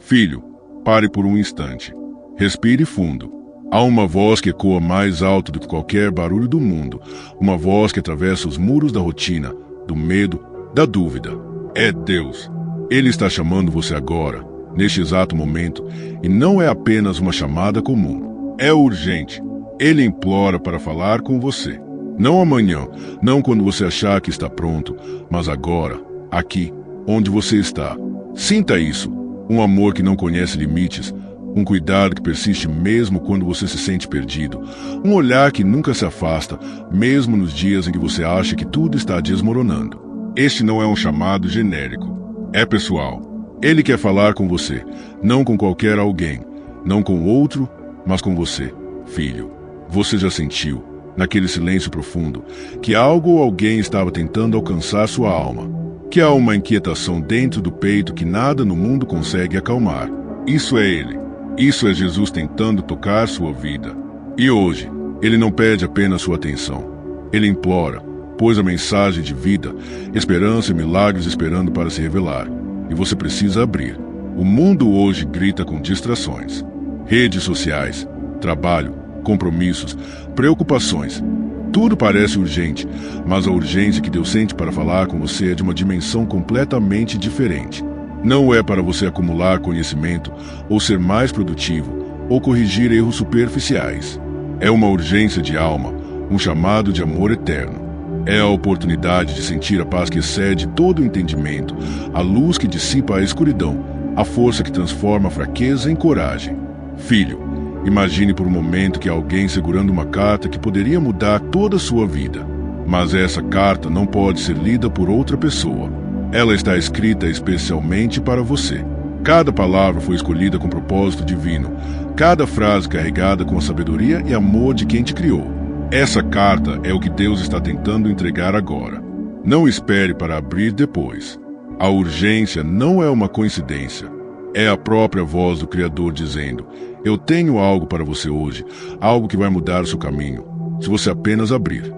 Filho, pare por um instante. Respire fundo. Há uma voz que ecoa mais alto do que qualquer barulho do mundo. Uma voz que atravessa os muros da rotina, do medo, da dúvida. É Deus. Ele está chamando você agora, neste exato momento, e não é apenas uma chamada comum. É urgente. Ele implora para falar com você. Não amanhã, não quando você achar que está pronto, mas agora, aqui, onde você está. Sinta isso. Um amor que não conhece limites, um cuidado que persiste mesmo quando você se sente perdido, um olhar que nunca se afasta, mesmo nos dias em que você acha que tudo está desmoronando. Este não é um chamado genérico, é pessoal. Ele quer falar com você, não com qualquer alguém, não com outro, mas com você, filho. Você já sentiu, naquele silêncio profundo, que algo ou alguém estava tentando alcançar sua alma? Que há uma inquietação dentro do peito que nada no mundo consegue acalmar. Isso é Ele. Isso é Jesus tentando tocar sua vida. E hoje, Ele não pede apenas sua atenção. Ele implora, pois a mensagem de vida, esperança e milagres esperando para se revelar. E você precisa abrir. O mundo hoje grita com distrações. Redes sociais, trabalho, compromissos, preocupações. Tudo parece urgente, mas a urgência que Deus sente para falar com você é de uma dimensão completamente diferente. Não é para você acumular conhecimento, ou ser mais produtivo, ou corrigir erros superficiais. É uma urgência de alma, um chamado de amor eterno. É a oportunidade de sentir a paz que excede todo o entendimento, a luz que dissipa a escuridão, a força que transforma a fraqueza em coragem. Filho, imagine por um momento que há alguém segurando uma carta que poderia mudar toda a sua vida. Mas essa carta não pode ser lida por outra pessoa. Ela está escrita especialmente para você. Cada palavra foi escolhida com propósito divino. Cada frase carregada com a sabedoria e amor de quem te criou. Essa carta é o que Deus está tentando entregar agora. Não espere para abrir depois. A urgência não é uma coincidência. É a própria voz do Criador dizendo: eu tenho algo para você hoje, algo que vai mudar o seu caminho, se você apenas abrir.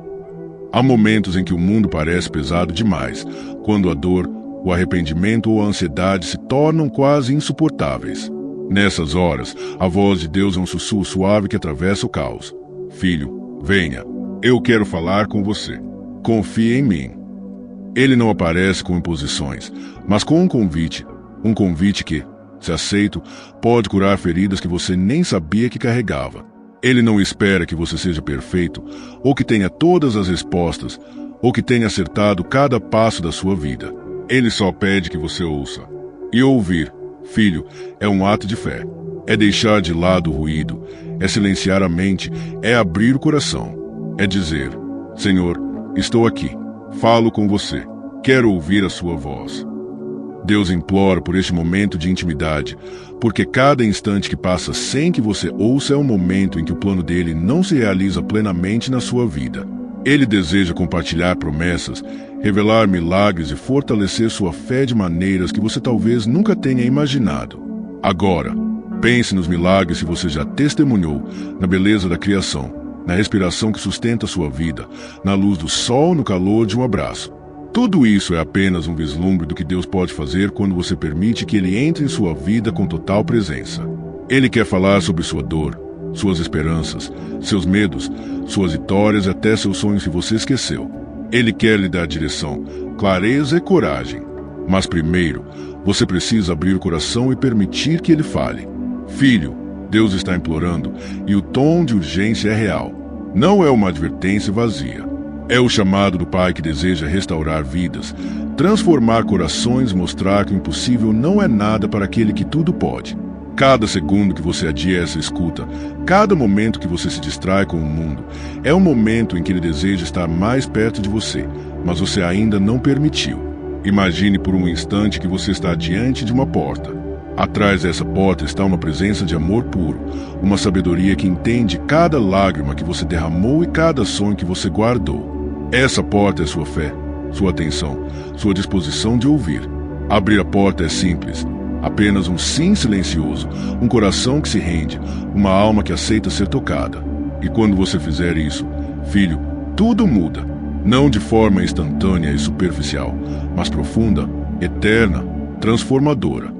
Há momentos em que o mundo parece pesado demais, quando a dor, o arrependimento ou a ansiedade se tornam quase insuportáveis. Nessas horas, a voz de Deus é um sussurro suave que atravessa o caos. Filho, venha, eu quero falar com você. Confie em mim. Ele não aparece com imposições, mas com um convite que, se aceito, pode curar feridas que você nem sabia que carregava. Ele não espera que você seja perfeito, ou que tenha todas as respostas, ou que tenha acertado cada passo da sua vida. Ele só pede que você ouça. E ouvir, filho, é um ato de fé. É deixar de lado o ruído, é silenciar a mente, é abrir o coração. É dizer: Senhor, estou aqui, falo com você, quero ouvir a sua voz. Deus implora por este momento de intimidade, porque cada instante que passa sem que você ouça é um momento em que o plano dele não se realiza plenamente na sua vida. Ele deseja compartilhar promessas, revelar milagres e fortalecer sua fé de maneiras que você talvez nunca tenha imaginado. Agora, pense nos milagres que você já testemunhou, na beleza da criação, na respiração que sustenta sua vida, na luz do sol, no calor de um abraço. Tudo isso é apenas um vislumbre do que Deus pode fazer quando você permite que Ele entre em sua vida com total presença. Ele quer falar sobre sua dor, suas esperanças, seus medos, suas vitórias e até seus sonhos que você esqueceu. Ele quer lhe dar direção, clareza e coragem. Mas primeiro, você precisa abrir o coração e permitir que Ele fale. Filho, Deus está implorando, e o tom de urgência é real. Não é uma advertência vazia. É o chamado do Pai que deseja restaurar vidas, transformar corações e mostrar que o impossível não é nada para aquele que tudo pode. Cada segundo que você adia essa escuta, cada momento que você se distrai com o mundo, é um momento em que Ele deseja estar mais perto de você, mas você ainda não permitiu. Imagine por um instante que você está diante de uma porta. Atrás dessa porta está uma presença de amor puro, uma sabedoria que entende cada lágrima que você derramou e cada sonho que você guardou. Essa porta é sua fé, sua atenção, sua disposição de ouvir. Abrir a porta é simples, apenas um sim silencioso, um coração que se rende, uma alma que aceita ser tocada. E quando você fizer isso, filho, tudo muda, não de forma instantânea e superficial, mas profunda, eterna, transformadora.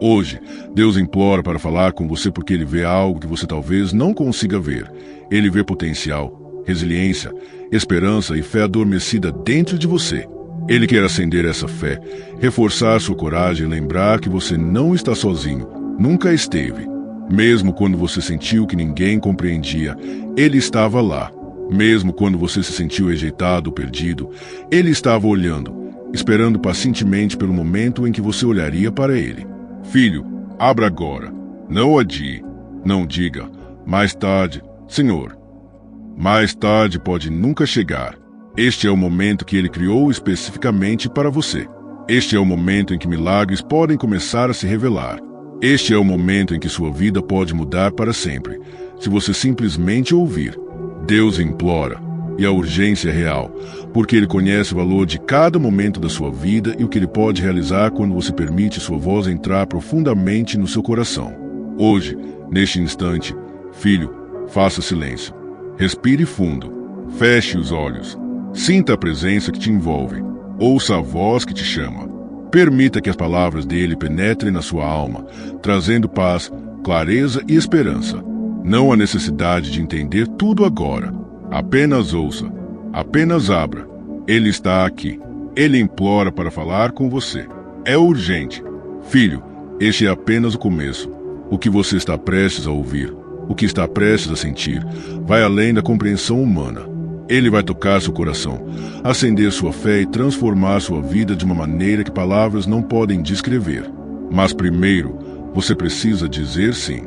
Hoje, Deus implora para falar com você porque Ele vê algo que você talvez não consiga ver. Ele vê potencial, resiliência, esperança e fé adormecida dentro de você. Ele quer acender essa fé, reforçar sua coragem e lembrar que você não está sozinho, nunca esteve. Mesmo quando você sentiu que ninguém compreendia, Ele estava lá. Mesmo quando você se sentiu rejeitado ou perdido, Ele estava olhando, esperando pacientemente pelo momento em que você olharia para Ele. Filho, abra agora. Não adie. Não diga, mais tarde, Senhor. Mais tarde pode nunca chegar. Este é o momento que Ele criou especificamente para você. Este é o momento em que milagres podem começar a se revelar. Este é o momento em que sua vida pode mudar para sempre, se você simplesmente ouvir. Deus implora, e a urgência é real, porque Ele conhece o valor de cada momento da sua vida e o que Ele pode realizar quando você permite sua voz entrar profundamente no seu coração. Hoje, neste instante, filho, faça silêncio. Respire fundo. Feche os olhos. Sinta a presença que te envolve. Ouça a voz que te chama. Permita que as palavras dele penetrem na sua alma, trazendo paz, clareza e esperança. Não há necessidade de entender tudo agora. Apenas ouça. Apenas abra. Ele está aqui. Ele implora para falar com você. É urgente. Filho, este é apenas o começo. O que você está prestes a ouvir, o que está prestes a sentir, vai além da compreensão humana. Ele vai tocar seu coração, acender sua fé e transformar sua vida de uma maneira que palavras não podem descrever. Mas primeiro, você precisa dizer sim.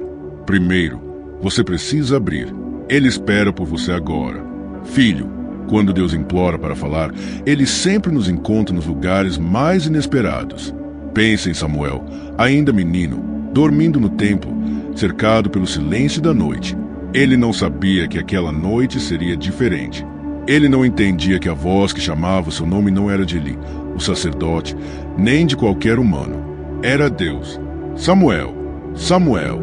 Primeiro, você precisa abrir. Ele espera por você agora. Filho, quando Deus implora para falar, Ele sempre nos encontra nos lugares mais inesperados. Pense em Samuel, ainda menino, dormindo no templo, cercado pelo silêncio da noite. Ele não sabia que aquela noite seria diferente. Ele não entendia que a voz que chamava seu nome não era de Eli, o sacerdote, nem de qualquer humano. Era Deus. Samuel, Samuel.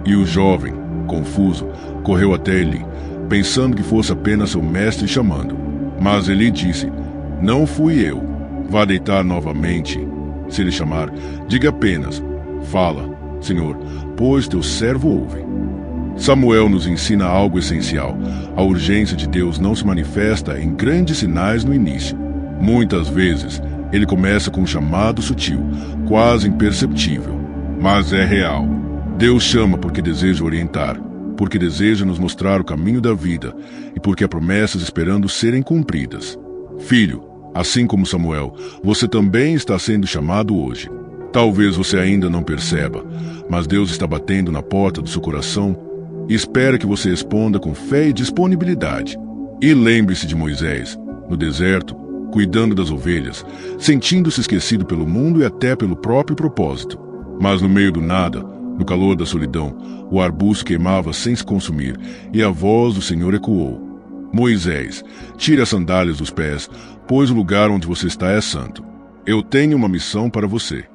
E o jovem, confuso, correu até Eli, pensando que fosse apenas seu mestre chamando. Mas Eli disse, não fui eu. Vá deitar novamente. Se ele chamar, diga apenas, fala, Senhor, pois teu servo ouve. Samuel nos ensina algo essencial. A urgência de Deus não se manifesta em grandes sinais no início. Muitas vezes, ele começa com um chamado sutil, quase imperceptível. Mas é real. Deus chama porque deseja orientar, porque deseja nos mostrar o caminho da vida e porque há promessas esperando serem cumpridas. Filho, assim como Samuel, você também está sendo chamado hoje. Talvez você ainda não perceba, mas Deus está batendo na porta do seu coração e espera que você responda com fé e disponibilidade. E lembre-se de Moisés, no deserto, cuidando das ovelhas, sentindo-se esquecido pelo mundo e até pelo próprio propósito. Mas no meio do nada, no calor da solidão, o arbusto queimava sem se consumir e a voz do Senhor ecoou. Moisés, tire as sandálias dos pés, pois o lugar onde você está é santo. Eu tenho uma missão para você.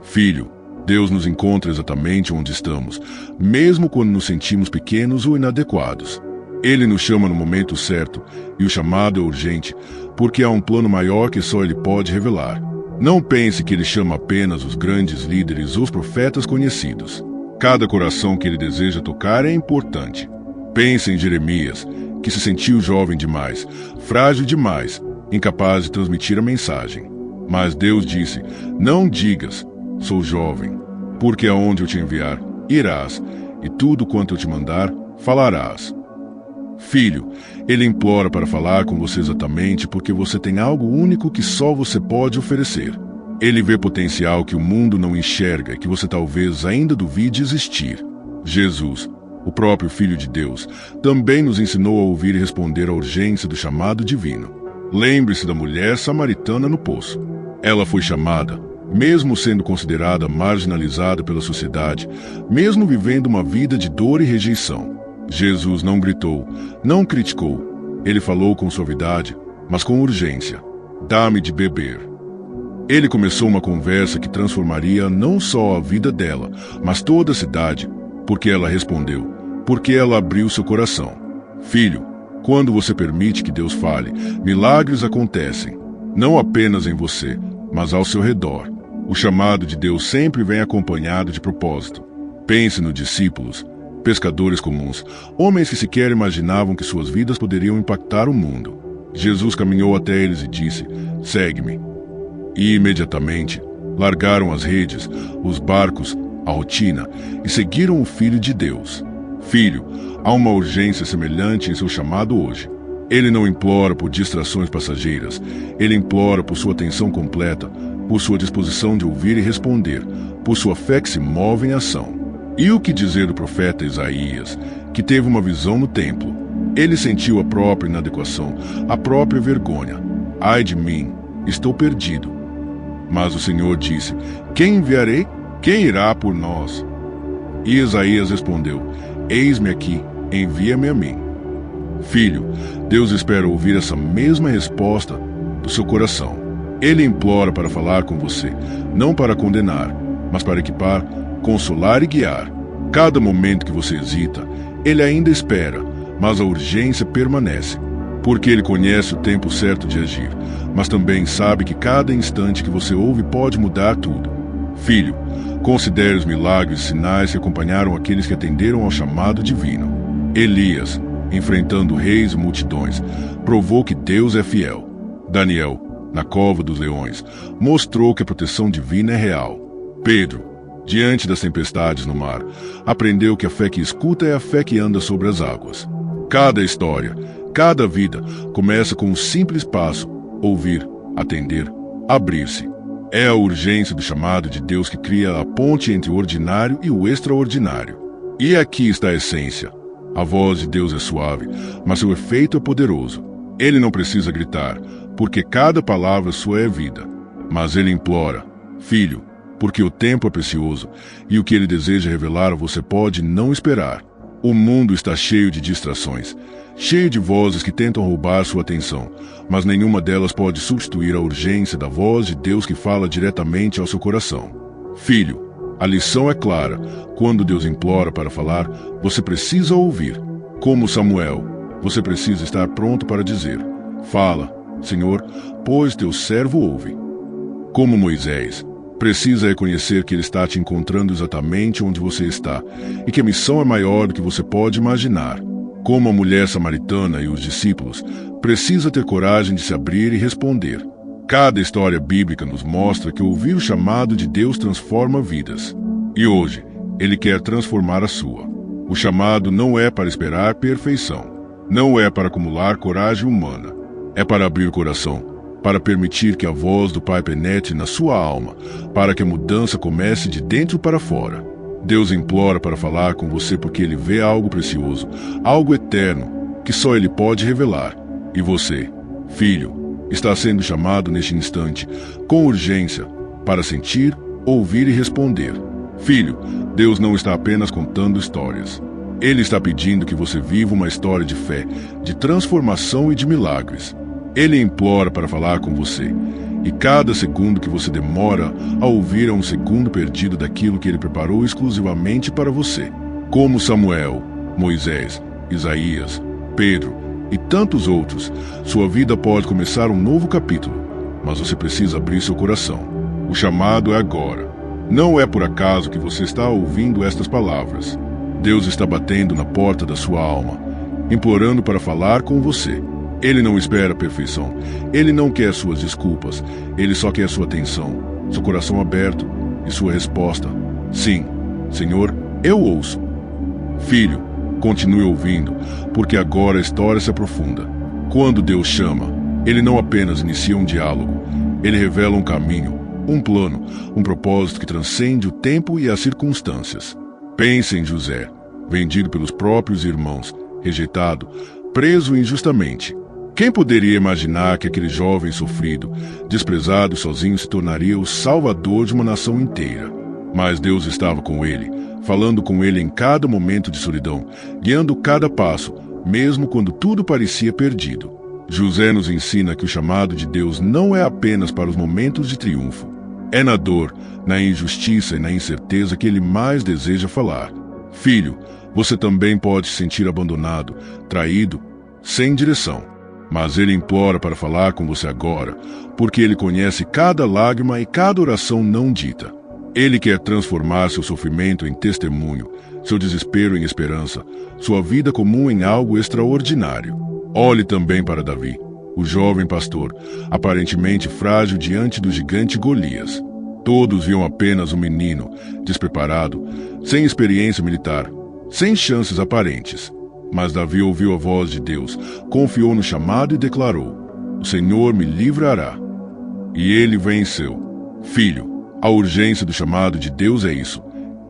Filho, Deus nos encontra exatamente onde estamos, mesmo quando nos sentimos pequenos ou inadequados. Ele nos chama no momento certo, e o chamado é urgente, porque há um plano maior que só Ele pode revelar. Não pense que Ele chama apenas os grandes líderes ou os profetas conhecidos. Cada coração que Ele deseja tocar é importante. Pense em Jeremias, que se sentiu jovem demais, frágil demais, incapaz de transmitir a mensagem. Mas Deus disse, não digas, sou jovem, porque aonde eu te enviar, irás, e tudo quanto eu te mandar, falarás. Filho, Ele implora para falar com você exatamente porque você tem algo único que só você pode oferecer. Ele vê potencial que o mundo não enxerga e que você talvez ainda duvide existir. Jesus, o próprio Filho de Deus, também nos ensinou a ouvir e responder à urgência do chamado divino. Lembre-se da mulher samaritana no poço. Ela foi chamada, mesmo sendo considerada marginalizada pela sociedade, mesmo vivendo uma vida de dor e rejeição. Jesus não gritou, não criticou. Ele falou com suavidade, mas com urgência. Dá-me de beber. Ele começou uma conversa que transformaria não só a vida dela, mas toda a cidade, porque ela respondeu, porque ela abriu seu coração. Filho, quando você permite que Deus fale, milagres acontecem, não apenas em você, mas ao seu redor. O chamado de Deus sempre vem acompanhado de propósito. Pense nos discípulos, pescadores comuns, homens que sequer imaginavam que suas vidas poderiam impactar o mundo. Jesus caminhou até eles e disse: "Segue-me." E imediatamente largaram as redes, os barcos, a rotina e seguiram o Filho de Deus. Filho, há uma urgência semelhante em seu chamado hoje. Ele não implora por distrações passageiras, ele implora por sua atenção completa, por sua disposição de ouvir e responder, por sua fé que se move em ação. E o que dizer do profeta Isaías, que teve uma visão no templo? Ele sentiu a própria inadequação, a própria vergonha. Ai de mim, estou perdido. Mas o Senhor disse: "Quem enviarei? Quem irá por nós?" E Isaías respondeu: "Eis-me aqui, envia-me a mim." Filho, Deus espera ouvir essa mesma resposta do seu coração. Ele implora para falar com você, não para condenar, mas para equipar, consolar e guiar. Cada momento que você hesita, ele ainda espera, mas a urgência permanece, porque ele conhece o tempo certo de agir, mas também sabe que cada instante que você ouve pode mudar tudo. Filho, considere os milagres e sinais que acompanharam aqueles que atenderam ao chamado divino. Elias, enfrentando reis e multidões, provou que Deus é fiel. Daniel, na cova dos leões, mostrou que a proteção divina é real. Pedro, diante das tempestades no mar, aprendeu que a fé que escuta é a fé que anda sobre as águas. Cada história, cada vida começa com um simples passo: ouvir, atender, abrir-se. É a urgência do chamado de Deus que cria a ponte entre o ordinário e o extraordinário. E aqui está a essência. A voz de Deus é suave, mas seu efeito é poderoso. Ele não precisa gritar, porque cada palavra sua é vida. Mas ele implora: "Filho", porque o tempo é precioso e o que ele deseja revelar a você pode não esperar. O mundo está cheio de distrações, cheio de vozes que tentam roubar sua atenção, mas nenhuma delas pode substituir a urgência da voz de Deus que fala diretamente ao seu coração. Filho, a lição é clara. Quando Deus implora para falar, você precisa ouvir. Como Samuel, você precisa estar pronto para dizer: "Fala, Senhor, pois teu servo ouve." Como Moisés, precisa reconhecer que ele está te encontrando exatamente onde você está e que a missão é maior do que você pode imaginar. Como a mulher samaritana e os discípulos, precisa ter coragem de se abrir e responder. Cada história bíblica nos mostra que ouvir o chamado de Deus transforma vidas. E hoje, ele quer transformar a sua. O chamado não é para esperar perfeição. Não é para acumular coragem humana. É para abrir o coração, para permitir que a voz do Pai penetre na sua alma, para que a mudança comece de dentro para fora. Deus implora para falar com você porque ele vê algo precioso, algo eterno, que só ele pode revelar. E você, filho, está sendo chamado neste instante, com urgência, para sentir, ouvir e responder. Filho, Deus não está apenas contando histórias. Ele está pedindo que você viva uma história de fé, de transformação e de milagres. Ele implora para falar com você, e cada segundo que você demora a ouvir é um segundo perdido daquilo que ele preparou exclusivamente para você. Como Samuel, Moisés, Isaías, Pedro e tantos outros, sua vida pode começar um novo capítulo, mas você precisa abrir seu coração. O chamado é agora. Não é por acaso que você está ouvindo estas palavras. Deus está batendo na porta da sua alma, implorando para falar com você. Ele não espera a perfeição. Ele não quer suas desculpas. Ele só quer sua atenção, seu coração aberto e sua resposta: "Sim, Senhor, eu ouço." Filho, continue ouvindo, porque agora a história se aprofunda. Quando Deus chama, ele não apenas inicia um diálogo. Ele revela um caminho, um plano, um propósito que transcende o tempo e as circunstâncias. Pense em José, vendido pelos próprios irmãos, rejeitado, preso injustamente. Quem poderia imaginar que aquele jovem sofrido, desprezado e sozinho se tornaria o salvador de uma nação inteira? Mas Deus estava com ele, falando com ele em cada momento de solidão, guiando cada passo, mesmo quando tudo parecia perdido. José nos ensina que o chamado de Deus não é apenas para os momentos de triunfo. É na dor, na injustiça e na incerteza que ele mais deseja falar. Filho, você também pode se sentir abandonado, traído, sem direção. Mas ele implora para falar com você agora, porque ele conhece cada lágrima e cada oração não dita. Ele quer transformar seu sofrimento em testemunho, seu desespero em esperança, sua vida comum em algo extraordinário. Olhe também para Davi, o jovem pastor, aparentemente frágil diante do gigante Golias. Todos viam apenas um menino, despreparado, sem experiência militar, sem chances aparentes. Mas Davi ouviu a voz de Deus, confiou no chamado e declarou: "O Senhor me livrará." E ele venceu. Filho, a urgência do chamado de Deus é isso.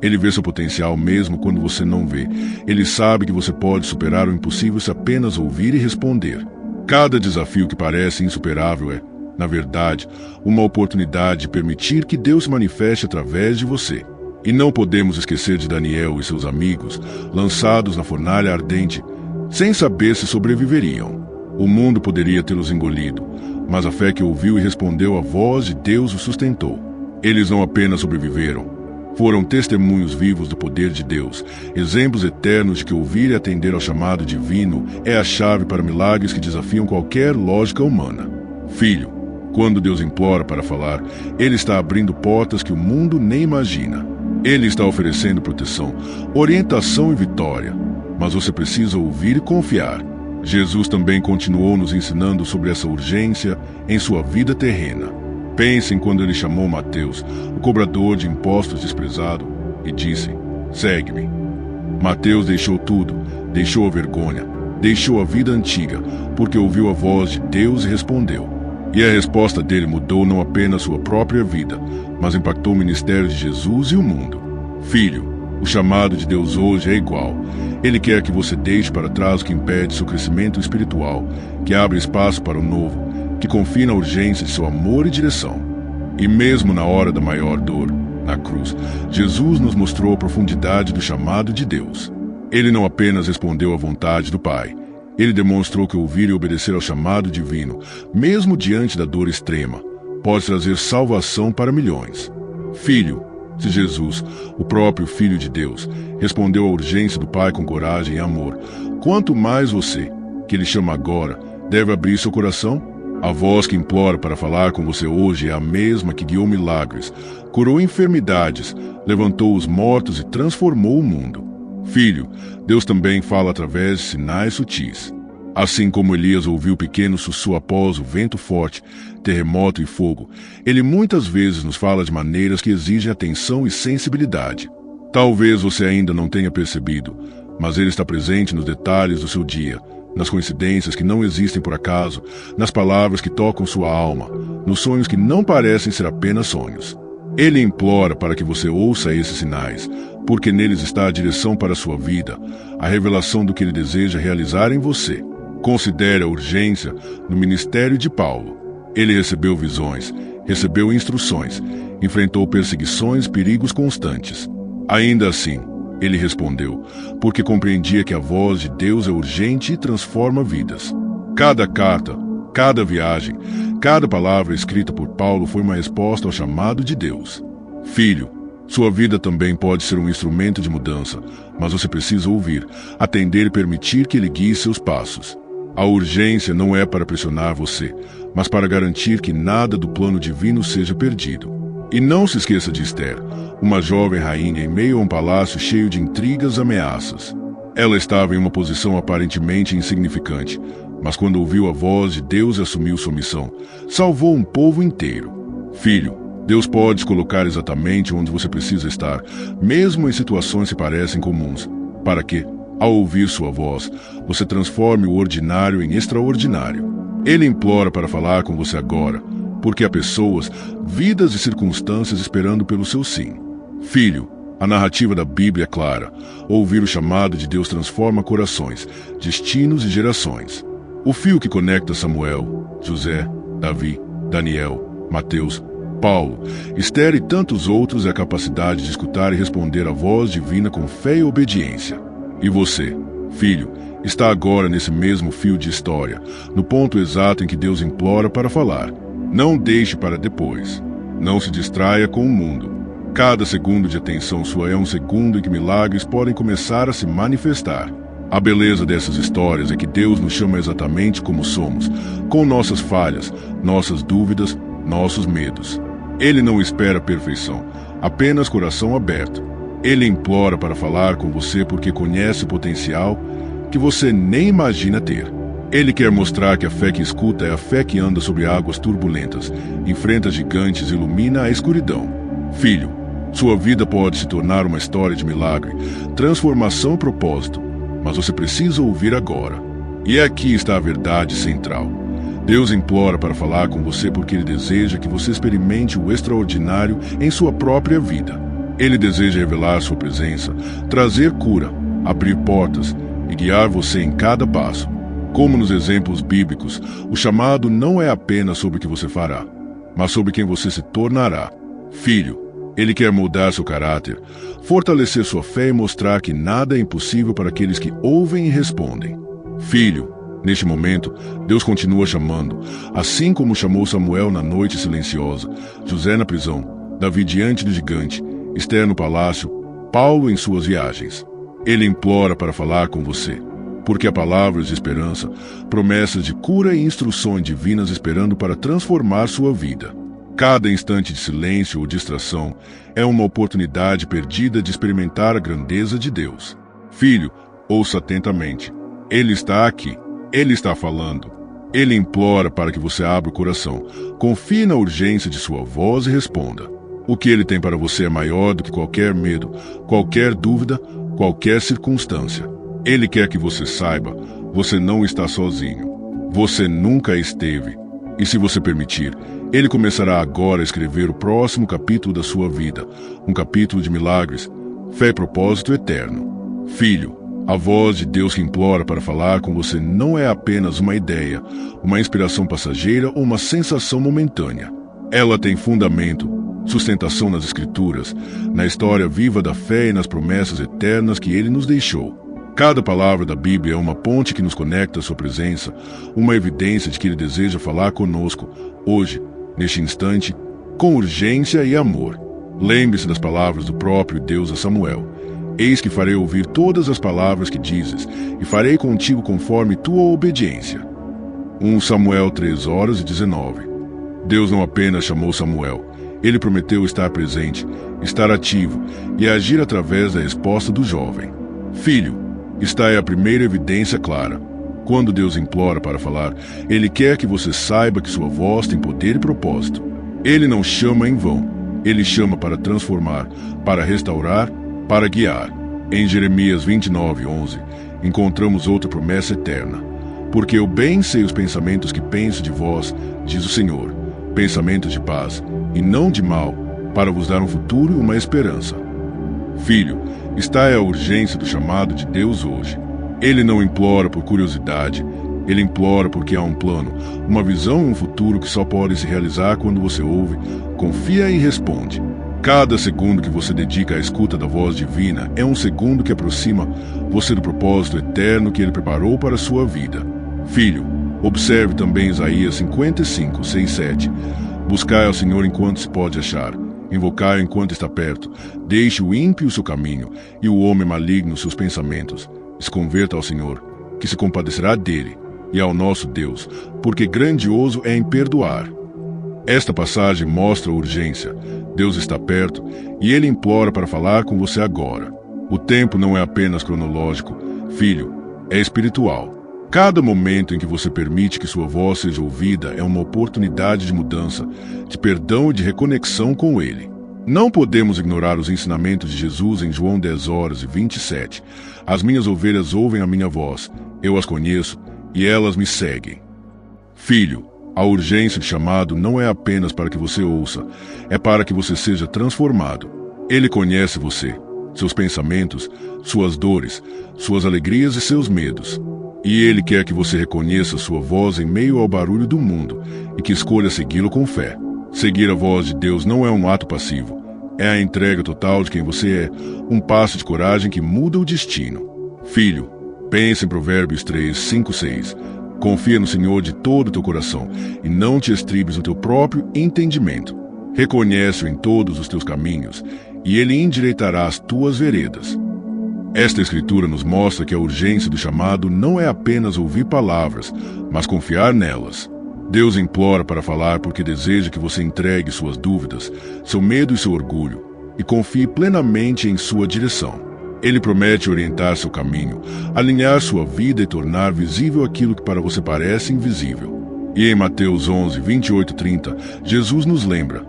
Ele vê seu potencial mesmo quando você não vê. Ele sabe que você pode superar o impossível se apenas ouvir e responder. Cada desafio que parece insuperável é, na verdade, uma oportunidade de permitir que Deus se manifeste através de você. E não podemos esquecer de Daniel e seus amigos, lançados na fornalha ardente, sem saber se sobreviveriam. O mundo poderia tê-los engolido, mas a fé que ouviu e respondeu à voz de Deus os sustentou. Eles não apenas sobreviveram, foram testemunhos vivos do poder de Deus, exemplos eternos de que ouvir e atender ao chamado divino é a chave para milagres que desafiam qualquer lógica humana. Filho, quando Deus implora para falar, Ele está abrindo portas que o mundo nem imagina. Ele está oferecendo proteção, orientação e vitória, mas você precisa ouvir e confiar. Jesus também continuou nos ensinando sobre essa urgência em sua vida terrena. Pensem quando ele chamou Mateus, o cobrador de impostos desprezado, e disse: "Segue-me." Mateus deixou tudo, deixou a vergonha, deixou a vida antiga, porque ouviu a voz de Deus e respondeu. E a resposta dele mudou não apenas sua própria vida, mas impactou o ministério de Jesus e o mundo. Filho, o chamado de Deus hoje é igual. Ele quer que você deixe para trás o que impede seu crescimento espiritual, que abra espaço para o novo, que confie na urgência de seu amor e direção. E mesmo na hora da maior dor, na cruz, Jesus nos mostrou a profundidade do chamado de Deus. Ele não apenas respondeu à vontade do Pai, ele demonstrou que ouvir e obedecer ao chamado divino, mesmo diante da dor extrema, pode trazer salvação para milhões. Filho, se Jesus, o próprio Filho de Deus, respondeu à urgência do Pai com coragem e amor, quanto mais você, que Ele chama agora, deve abrir seu coração? A voz que implora para falar com você hoje é a mesma que guiou milagres, curou enfermidades, levantou os mortos e transformou o mundo. Filho, Deus também fala através de sinais sutis. Assim como Elias ouviu o pequeno sussurro após o vento forte, terremoto e fogo, ele muitas vezes nos fala de maneiras que exigem atenção e sensibilidade. Talvez você ainda não tenha percebido, mas ele está presente nos detalhes do seu dia, nas coincidências que não existem por acaso, nas palavras que tocam sua alma, nos sonhos que não parecem ser apenas sonhos. Ele implora para que você ouça esses sinais, porque neles está a direção para a sua vida, a revelação do que ele deseja realizar em você. Considere a urgência no ministério de Paulo. Ele recebeu visões, recebeu instruções, enfrentou perseguições e perigos constantes. Ainda assim, ele respondeu, porque compreendia que a voz de Deus é urgente e transforma vidas. Cada carta, cada viagem, cada palavra escrita por Paulo foi uma resposta ao chamado de Deus. Filho, sua vida também pode ser um instrumento de mudança, mas você precisa ouvir, atender e permitir que ele guie seus passos. A urgência não é para pressionar você, mas para garantir que nada do plano divino seja perdido. E não se esqueça de Esther, uma jovem rainha em meio a um palácio cheio de intrigas e ameaças. Ela estava em uma posição aparentemente insignificante, mas quando ouviu a voz de Deus e assumiu sua missão, salvou um povo inteiro. Filho, Deus pode te colocar exatamente onde você precisa estar, mesmo em situações que parecem comuns, para que, ao ouvir sua voz, você transforme o ordinário em extraordinário. Ele implora para falar com você agora, porque há pessoas, vidas e circunstâncias esperando pelo seu sim. Filho, a narrativa da Bíblia é clara. Ouvir o chamado de Deus transforma corações, destinos e gerações. O fio que conecta Samuel, José, Davi, Daniel, Mateus, Paulo, Esther e tantos outros é a capacidade de escutar e responder à voz divina com fé e obediência. E você, filho, está agora nesse mesmo fio de história, no ponto exato em que Deus implora para falar. Não deixe para depois. Não se distraia com o mundo. Cada segundo de atenção sua é um segundo em que milagres podem começar a se manifestar. A beleza dessas histórias é que Deus nos chama exatamente como somos, com nossas falhas, nossas dúvidas, nossos medos. Ele não espera perfeição, apenas coração aberto. Ele implora para falar com você porque conhece o potencial que você nem imagina ter. Ele quer mostrar que a fé que escuta é a fé que anda sobre águas turbulentas, enfrenta gigantes e ilumina a escuridão. Filho, sua vida pode se tornar uma história de milagre, transformação e propósito, mas você precisa ouvir agora. E aqui está a verdade central. Deus implora para falar com você porque Ele deseja que você experimente o extraordinário em sua própria vida. Ele deseja revelar sua presença, trazer cura, abrir portas e guiar você em cada passo. Como nos exemplos bíblicos, o chamado não é apenas sobre o que você fará, mas sobre quem você se tornará. Filho, Ele quer mudar seu caráter, fortalecer sua fé e mostrar que nada é impossível para aqueles que ouvem e respondem. Filho, neste momento, Deus continua chamando, assim como chamou Samuel na noite silenciosa, José na prisão, Davi diante do gigante, Esther no palácio, Paulo em suas viagens. Ele implora para falar com você, porque há palavras de esperança, promessas de cura e instruções divinas esperando para transformar sua vida. Cada instante de silêncio ou distração é uma oportunidade perdida de experimentar a grandeza de Deus. Filho, ouça atentamente. Ele está aqui. Ele está falando. Ele implora para que você abra o coração. Confie na urgência de sua voz e responda. O que Ele tem para você é maior do que qualquer medo, qualquer dúvida, qualquer circunstância. Ele quer que você saiba, você não está sozinho. Você nunca esteve. E se você permitir, Ele começará agora a escrever o próximo capítulo da sua vida, um capítulo de milagres, fé e propósito eterno. Filho, a voz de Deus que implora para falar com você não é apenas uma ideia, uma inspiração passageira ou uma sensação momentânea. Ela tem fundamento, sustentação nas Escrituras, na história viva da fé e nas promessas eternas que Ele nos deixou. Cada palavra da Bíblia é uma ponte que nos conecta à sua presença, uma evidência de que Ele deseja falar conosco, hoje, neste instante, com urgência e amor. Lembre-se das palavras do próprio Deus a Samuel. Eis que farei ouvir todas as palavras que dizes, e farei contigo conforme tua obediência. 1 Samuel 3:19. Deus não apenas chamou Samuel, Ele prometeu estar presente, estar ativo e agir através da resposta do jovem. Filho, esta é a primeira evidência clara. Quando Deus implora para falar, Ele quer que você saiba que sua voz tem poder e propósito. Ele não chama em vão. Ele chama para transformar, para restaurar, para guiar. Em Jeremias 29:11, encontramos outra promessa eterna. Porque eu bem sei os pensamentos que penso de vós, diz o Senhor, pensamentos de paz e não de mal, para vos dar um futuro e uma esperança. Filho, esta é a urgência do chamado de Deus hoje. Ele não implora por curiosidade, Ele implora porque há um plano, uma visão e um futuro que só pode se realizar quando você ouve, confia e responde. Cada segundo que você dedica à escuta da voz divina é um segundo que aproxima você do propósito eterno que Ele preparou para a sua vida. Filho, observe também Isaías 55:6-7. Buscai ao Senhor enquanto se pode achar. Invocai-o enquanto está perto. Deixe o ímpio o seu caminho e o homem maligno os seus pensamentos. Se converta ao Senhor, que se compadecerá dele, e ao nosso Deus, porque grandioso é em perdoar. Esta passagem mostra a urgência. Deus está perto e Ele implora para falar com você agora. O tempo não é apenas cronológico, filho, é espiritual. Cada momento em que você permite que sua voz seja ouvida é uma oportunidade de mudança, de perdão e de reconexão com Ele. Não podemos ignorar os ensinamentos de Jesus em João 10:27. As minhas ovelhas ouvem a minha voz, eu as conheço e elas me seguem. Filho, a urgência de chamado não é apenas para que você ouça, é para que você seja transformado. Ele conhece você, seus pensamentos, suas dores, suas alegrias e seus medos. E Ele quer que você reconheça sua voz em meio ao barulho do mundo e que escolha segui-lo com fé. Seguir a voz de Deus não é um ato passivo, é a entrega total de quem você é, um passo de coragem que muda o destino. Filho, pense em Provérbios 3:5-6. Confia no Senhor de todo o teu coração e não te estribes no teu próprio entendimento. Reconhece-o em todos os teus caminhos e Ele endireitará as tuas veredas. Esta escritura nos mostra que a urgência do chamado não é apenas ouvir palavras, mas confiar nelas. Deus implora para falar porque deseja que você entregue suas dúvidas, seu medo e seu orgulho, e confie plenamente em sua direção. Ele promete orientar seu caminho, alinhar sua vida e tornar visível aquilo que para você parece invisível. E em Mateus 11, 28 e 30, Jesus nos lembra: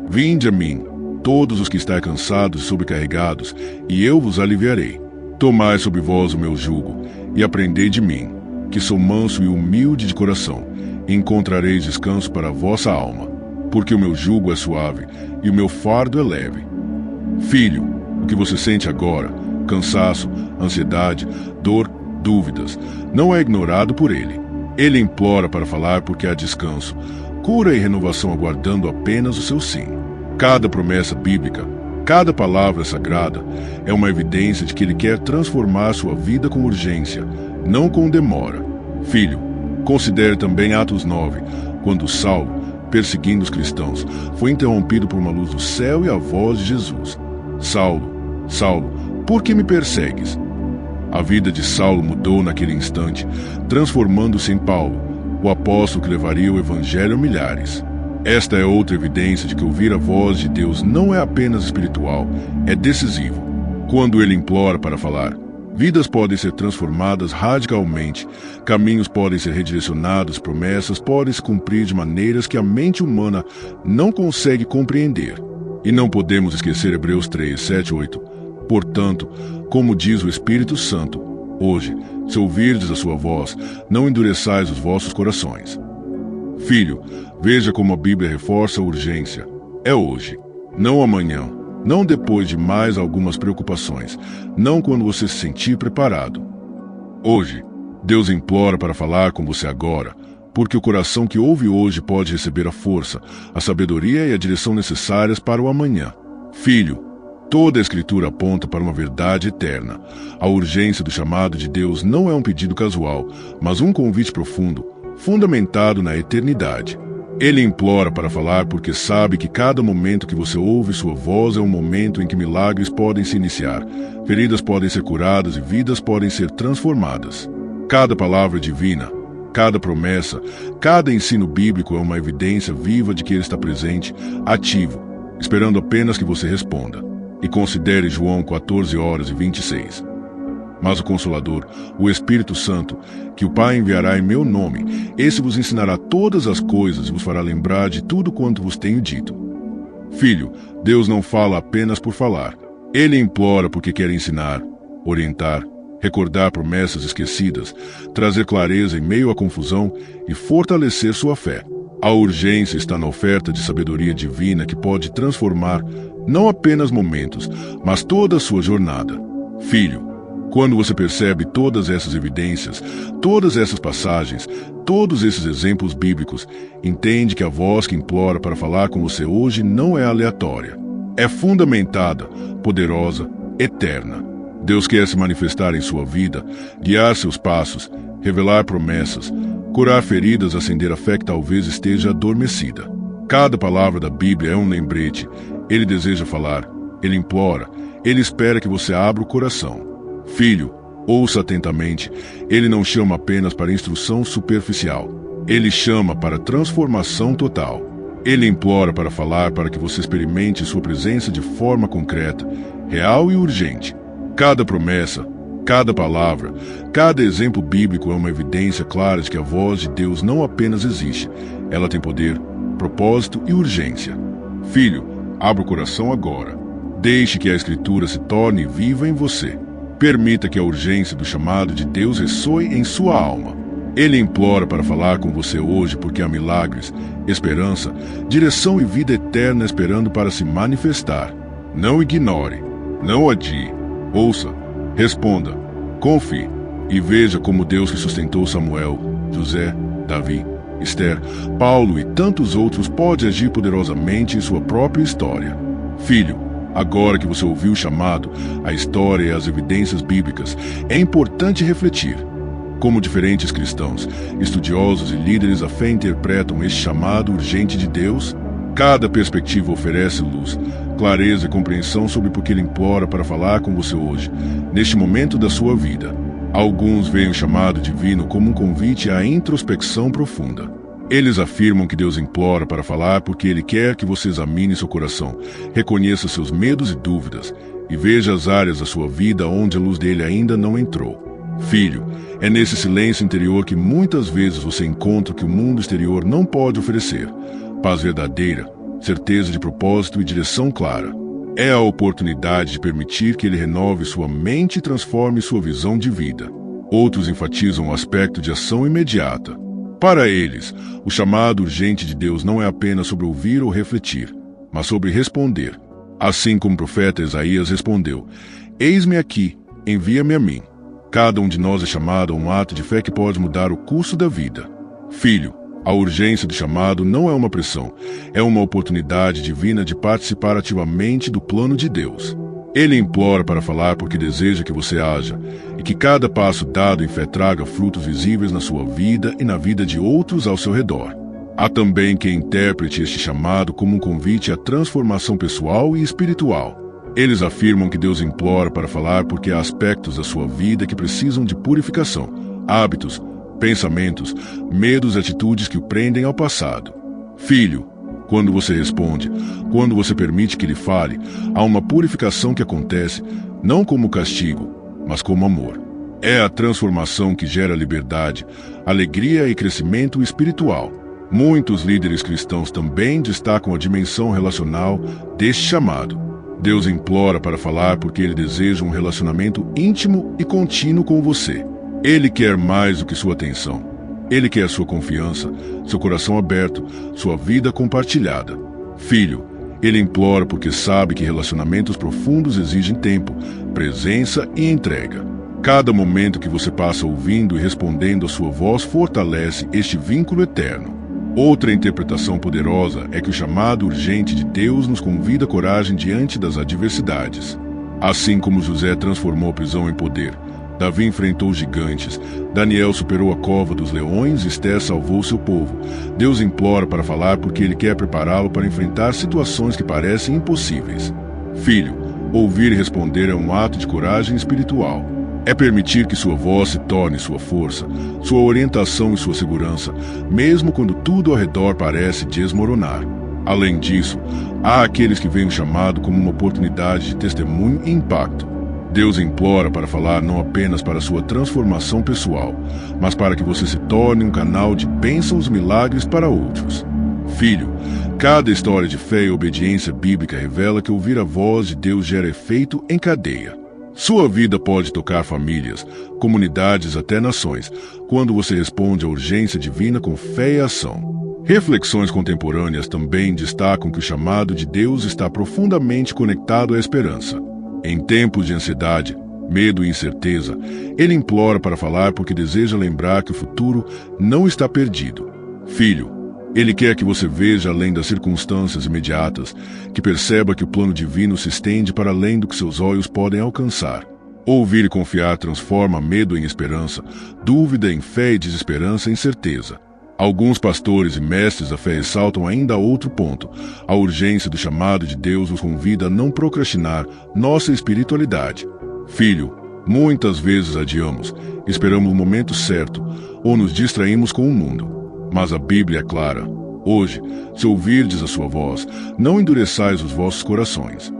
Vinde a mim, todos os que estáis cansados e sobrecarregados, e eu vos aliviarei. Tomai sobre vós o meu jugo, e aprendei de mim, que sou manso e humilde de coração, e encontrareis descanso para a vossa alma, porque o meu jugo é suave e o meu fardo é leve. Filho, o que você sente agora, cansaço, ansiedade, dor, dúvidas, não é ignorado por ele. Ele implora para falar porque há descanso, cura e renovação aguardando apenas o seu sim. Cada promessa bíblica, cada palavra sagrada é uma evidência de que ele quer transformar sua vida com urgência, não com demora. Filho, considere também Atos 9, quando Saulo, perseguindo os cristãos, foi interrompido por uma luz do céu e a voz de Jesus: Saulo, Saulo, por que me persegues? A vida de Saulo mudou naquele instante, transformando-se em Paulo, o apóstolo que levaria o evangelho a milhares. Esta é outra evidência de que ouvir a voz de Deus não é apenas espiritual, é decisivo. Quando ele implora para falar, vidas podem ser transformadas radicalmente, caminhos podem ser redirecionados, promessas podem se cumprir de maneiras que a mente humana não consegue compreender. E não podemos esquecer Hebreus 3, 7, 8. Portanto, como diz o Espírito Santo, hoje, se ouvirdes a sua voz, não endureçais os vossos corações. Filho, veja como a Bíblia reforça a urgência. É hoje, não amanhã, não depois de mais algumas preocupações, não quando você se sentir preparado. Hoje, Deus implora para falar com você agora, porque o coração que ouve hoje pode receber a força, a sabedoria e a direção necessárias para o amanhã. Filho, toda a Escritura aponta para uma verdade eterna. A urgência do chamado de Deus não é um pedido casual, mas um convite profundo, fundamentado na eternidade. Ele implora para falar porque sabe que cada momento que você ouve sua voz é um momento em que milagres podem se iniciar, feridas podem ser curadas e vidas podem ser transformadas. Cada palavra divina, cada promessa, cada ensino bíblico é uma evidência viva de que ele está presente, ativo, esperando apenas que você responda. E considere João 14 horas e 26. Mas o Consolador, o Espírito Santo, que o Pai enviará em meu nome, esse vos ensinará todas as coisas e vos fará lembrar de tudo quanto vos tenho dito. Filho, Deus não fala apenas por falar. Ele implora porque quer ensinar, orientar, recordar promessas esquecidas, trazer clareza em meio à confusão e fortalecer sua fé. A urgência está na oferta de sabedoria divina que pode transformar não apenas momentos, mas toda a sua jornada. Filho, quando você percebe todas essas evidências, todas essas passagens, todos esses exemplos bíblicos, entende que a voz que implora para falar com você hoje não é aleatória. É fundamentada, poderosa, eterna. Deus quer se manifestar em sua vida, guiar seus passos, revelar promessas, curar feridas, acender a fé que talvez esteja adormecida. Cada palavra da Bíblia é um lembrete. Ele deseja falar, ele implora, ele espera que você abra o coração. Filho, ouça atentamente, ele não chama apenas para instrução superficial. Ele chama para transformação total. Ele implora para falar para que você experimente sua presença de forma concreta, real e urgente. Cada promessa, cada palavra, cada exemplo bíblico é uma evidência clara de que a voz de Deus não apenas existe, ela tem poder, propósito e urgência. Filho, abra o coração agora. Deixe que a Escritura se torne viva em você. Permita que a urgência do chamado de Deus ressoe em sua alma. Ele implora para falar com você hoje porque há milagres, esperança, direção e vida eterna esperando para se manifestar. Não ignore, não adie. Ouça, responda, confie e veja como Deus que sustentou Samuel, José, Davi, Esther, Paulo e tantos outros pode agir poderosamente em sua própria história. Filho, agora que você ouviu o chamado, a história e as evidências bíblicas, é importante refletir. Como diferentes cristãos, estudiosos e líderes da fé interpretam este chamado urgente de Deus? Cada perspectiva oferece luz, clareza e compreensão sobre por que ele implora para falar com você hoje, neste momento da sua vida. Alguns veem o chamado divino como um convite à introspecção profunda. Eles afirmam que Deus implora para falar porque Ele quer que você examine seu coração, reconheça seus medos e dúvidas e veja as áreas da sua vida onde a luz dele ainda não entrou. Filho, é nesse silêncio interior que muitas vezes você encontra o que o mundo exterior não pode oferecer: paz verdadeira, certeza de propósito e direção clara. É a oportunidade de permitir que Ele renove sua mente e transforme sua visão de vida. Outros enfatizam o aspecto de ação imediata. Para eles, o chamado urgente de Deus não é apenas sobre ouvir ou refletir, mas sobre responder. Assim como o profeta Isaías respondeu: "Eis-me aqui, envia-me a mim." Cada um de nós é chamado a um ato de fé que pode mudar o curso da vida. Filho, a urgência do chamado não é uma pressão, é uma oportunidade divina de participar ativamente do plano de Deus. Ele implora para falar porque deseja que você haja, e que cada passo dado em fé traga frutos visíveis na sua vida e na vida de outros ao seu redor. Há também quem interprete este chamado como um convite à transformação pessoal e espiritual. Eles afirmam que Deus implora para falar porque há aspectos da sua vida que precisam de purificação, hábitos, pensamentos, medos e atitudes que o prendem ao passado. Filho, quando você responde, quando você permite que Ele fale, há uma purificação que acontece, não como castigo, mas como amor. É a transformação que gera liberdade, alegria e crescimento espiritual. Muitos líderes cristãos também destacam a dimensão relacional deste chamado. Deus implora para falar porque Ele deseja um relacionamento íntimo e contínuo com você. Ele quer mais do que sua atenção. Ele quer sua confiança, seu coração aberto, sua vida compartilhada. Filho, Ele implora porque sabe que relacionamentos profundos exigem tempo, presença e entrega. Cada momento que você passa ouvindo e respondendo a sua voz fortalece este vínculo eterno. Outra interpretação poderosa é que o chamado urgente de Deus nos convida à coragem diante das adversidades. Assim como José transformou a prisão em poder, Davi enfrentou gigantes, Daniel superou a cova dos leões e Esté salvou seu povo. Deus implora para falar porque Ele quer prepará-lo para enfrentar situações que parecem impossíveis. Filho, ouvir e responder é um ato de coragem espiritual. É permitir que sua voz se torne sua força, sua orientação e sua segurança, mesmo quando tudo ao redor parece desmoronar. Além disso, há aqueles que veem o chamado como uma oportunidade de testemunho e impacto. Deus implora para falar não apenas para sua transformação pessoal, mas para que você se torne um canal de bênçãos e milagres para outros. Filho, cada história de fé e obediência bíblica revela que ouvir a voz de Deus gera efeito em cadeia. Sua vida pode tocar famílias, comunidades, até nações, quando você responde à urgência divina com fé e ação. Reflexões contemporâneas também destacam que o chamado de Deus está profundamente conectado à esperança. Em tempos de ansiedade, medo e incerteza, Ele implora para falar porque deseja lembrar que o futuro não está perdido. Filho, Ele quer que você veja além das circunstâncias imediatas, que perceba que o plano divino se estende para além do que seus olhos podem alcançar. Ouvir e confiar transforma medo em esperança, dúvida em fé e desesperança em certeza. Alguns pastores e mestres da fé ressaltam ainda outro ponto: a urgência do chamado de Deus nos convida a não procrastinar nossa espiritualidade. Filho, muitas vezes adiamos, esperamos o momento certo ou nos distraímos com o mundo. Mas a Bíblia é clara: hoje, se ouvirdes a sua voz, não endureçais os vossos corações.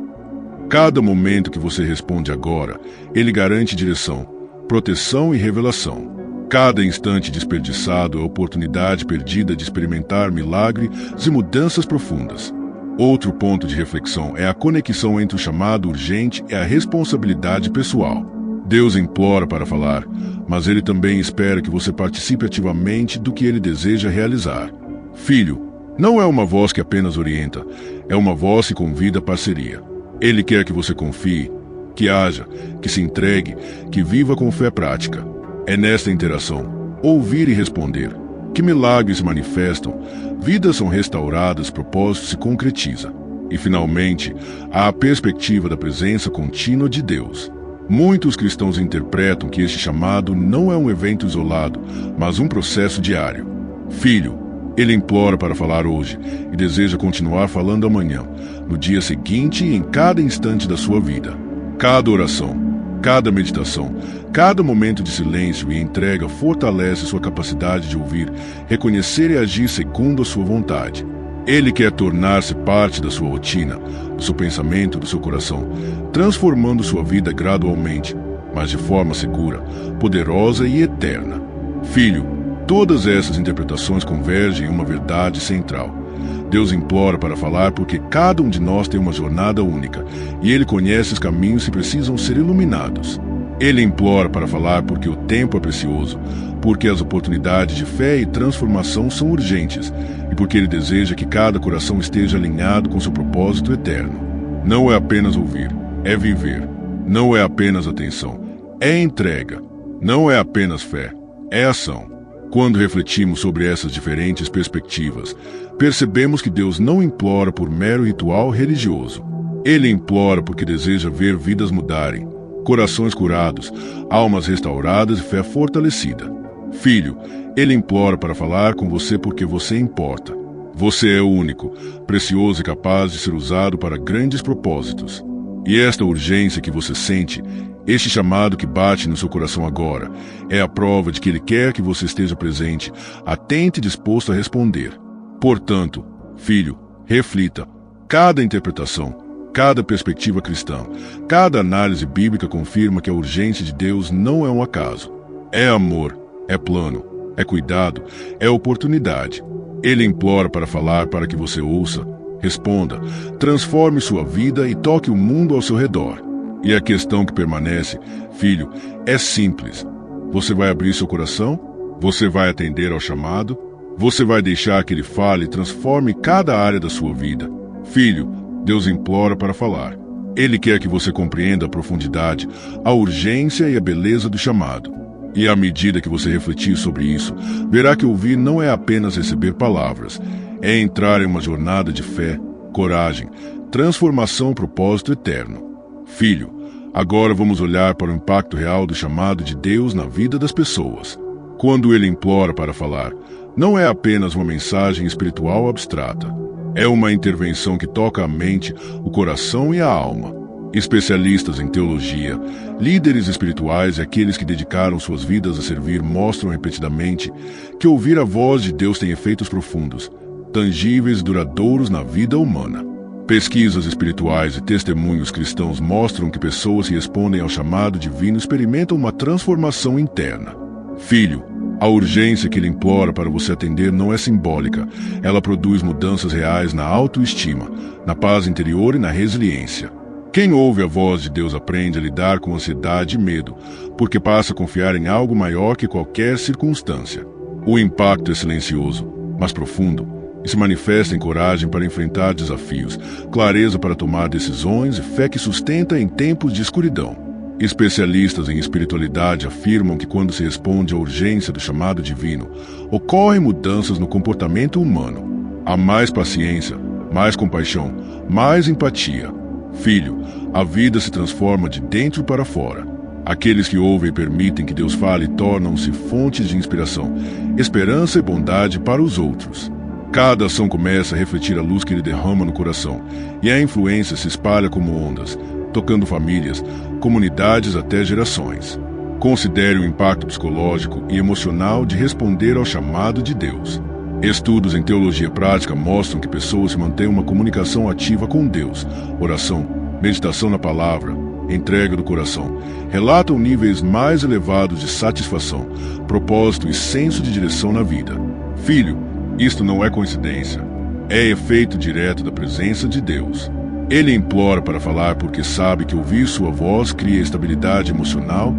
Cada momento que você responde agora, Ele garante direção, proteção e revelação. Cada instante desperdiçado é oportunidade perdida de experimentar milagres e mudanças profundas. Outro ponto de reflexão é a conexão entre o chamado urgente e a responsabilidade pessoal. Deus implora para falar, mas Ele também espera que você participe ativamente do que Ele deseja realizar. Filho, não é uma voz que apenas orienta, é uma voz que convida a parceria. Ele quer que você confie, que haja, que se entregue, que viva com fé prática. É nesta interação, ouvir e responder, que milagres se manifestam, vidas são restauradas, propósitos se concretizam. E, finalmente, há a perspectiva da presença contínua de Deus. Muitos cristãos interpretam que este chamado não é um evento isolado, mas um processo diário. Filho, Ele implora para falar hoje e deseja continuar falando amanhã, no dia seguinte e em cada instante da sua vida. Cada oração, cada meditação, cada momento de silêncio e entrega fortalece sua capacidade de ouvir, reconhecer e agir segundo a sua vontade. Ele quer tornar-se parte da sua rotina, do seu pensamento, do seu coração, transformando sua vida gradualmente, mas de forma segura, poderosa e eterna. Filho, todas essas interpretações convergem em uma verdade central. Deus implora para falar porque cada um de nós tem uma jornada única e Ele conhece os caminhos que precisam ser iluminados. Ele implora para falar porque o tempo é precioso, porque as oportunidades de fé e transformação são urgentes e porque Ele deseja que cada coração esteja alinhado com seu propósito eterno. Não é apenas ouvir, é viver. Não é apenas atenção, é entrega. Não é apenas fé, é ação. Quando refletimos sobre essas diferentes perspectivas, percebemos que Deus não implora por mero ritual religioso. Ele implora porque deseja ver vidas mudarem, corações curados, almas restauradas e fé fortalecida. Filho, Ele implora para falar com você porque você importa. Você é único, precioso e capaz de ser usado para grandes propósitos. E esta urgência que você sente, este chamado que bate no seu coração agora, é a prova de que Ele quer que você esteja presente, atento e disposto a responder. Portanto, filho, reflita. Cada interpretação, cada perspectiva cristã, cada análise bíblica confirma que a urgência de Deus não é um acaso. É amor, é plano, é cuidado, é oportunidade. Ele implora para falar para que você ouça, responda, transforme sua vida e toque o mundo ao seu redor. E a questão que permanece, filho, é simples. Você vai abrir seu coração? Você vai atender ao chamado? Você vai deixar que Ele fale e transforme cada área da sua vida? Filho, Deus implora para falar. Ele quer que você compreenda a profundidade, a urgência e a beleza do chamado. E à medida que você refletir sobre isso, verá que ouvir não é apenas receber palavras, é entrar em uma jornada de fé, coragem, transformação e propósito eterno. Filho, agora vamos olhar para o impacto real do chamado de Deus na vida das pessoas. Quando Ele implora para falar, não é apenas uma mensagem espiritual abstrata. É uma intervenção que toca a mente, o coração e a alma. Especialistas em teologia, líderes espirituais e aqueles que dedicaram suas vidas a servir mostram repetidamente que ouvir a voz de Deus tem efeitos profundos, tangíveis e duradouros na vida humana. Pesquisas espirituais e testemunhos cristãos mostram que pessoas que respondem ao chamado divino experimentam uma transformação interna. Filho, a urgência que Ele implora para você atender não é simbólica. Ela produz mudanças reais na autoestima, na paz interior e na resiliência. Quem ouve a voz de Deus aprende a lidar com ansiedade e medo, porque passa a confiar em algo maior que qualquer circunstância. O impacto é silencioso, mas profundo, e se manifesta em coragem para enfrentar desafios, clareza para tomar decisões e fé que sustenta em tempos de escuridão. Especialistas em espiritualidade afirmam que quando se responde à urgência do chamado divino, ocorrem mudanças no comportamento humano. Há mais paciência, mais compaixão, mais empatia. Filho, a vida se transforma de dentro para fora. Aqueles que ouvem e permitem que Deus fale tornam-se fontes de inspiração, esperança e bondade para os outros. Cada ação começa a refletir a luz que Ele derrama no coração, e a influência se espalha como ondas, tocando famílias, comunidades até gerações. Considere o impacto psicológico e emocional de responder ao chamado de Deus. Estudos em teologia prática mostram que pessoas que mantêm uma comunicação ativa com Deus, oração, meditação na palavra, entrega do coração, relatam níveis mais elevados de satisfação, propósito e senso de direção na vida. Filho, isto não é coincidência, é efeito direto da presença de Deus. Ele implora para falar porque sabe que ouvir sua voz cria estabilidade emocional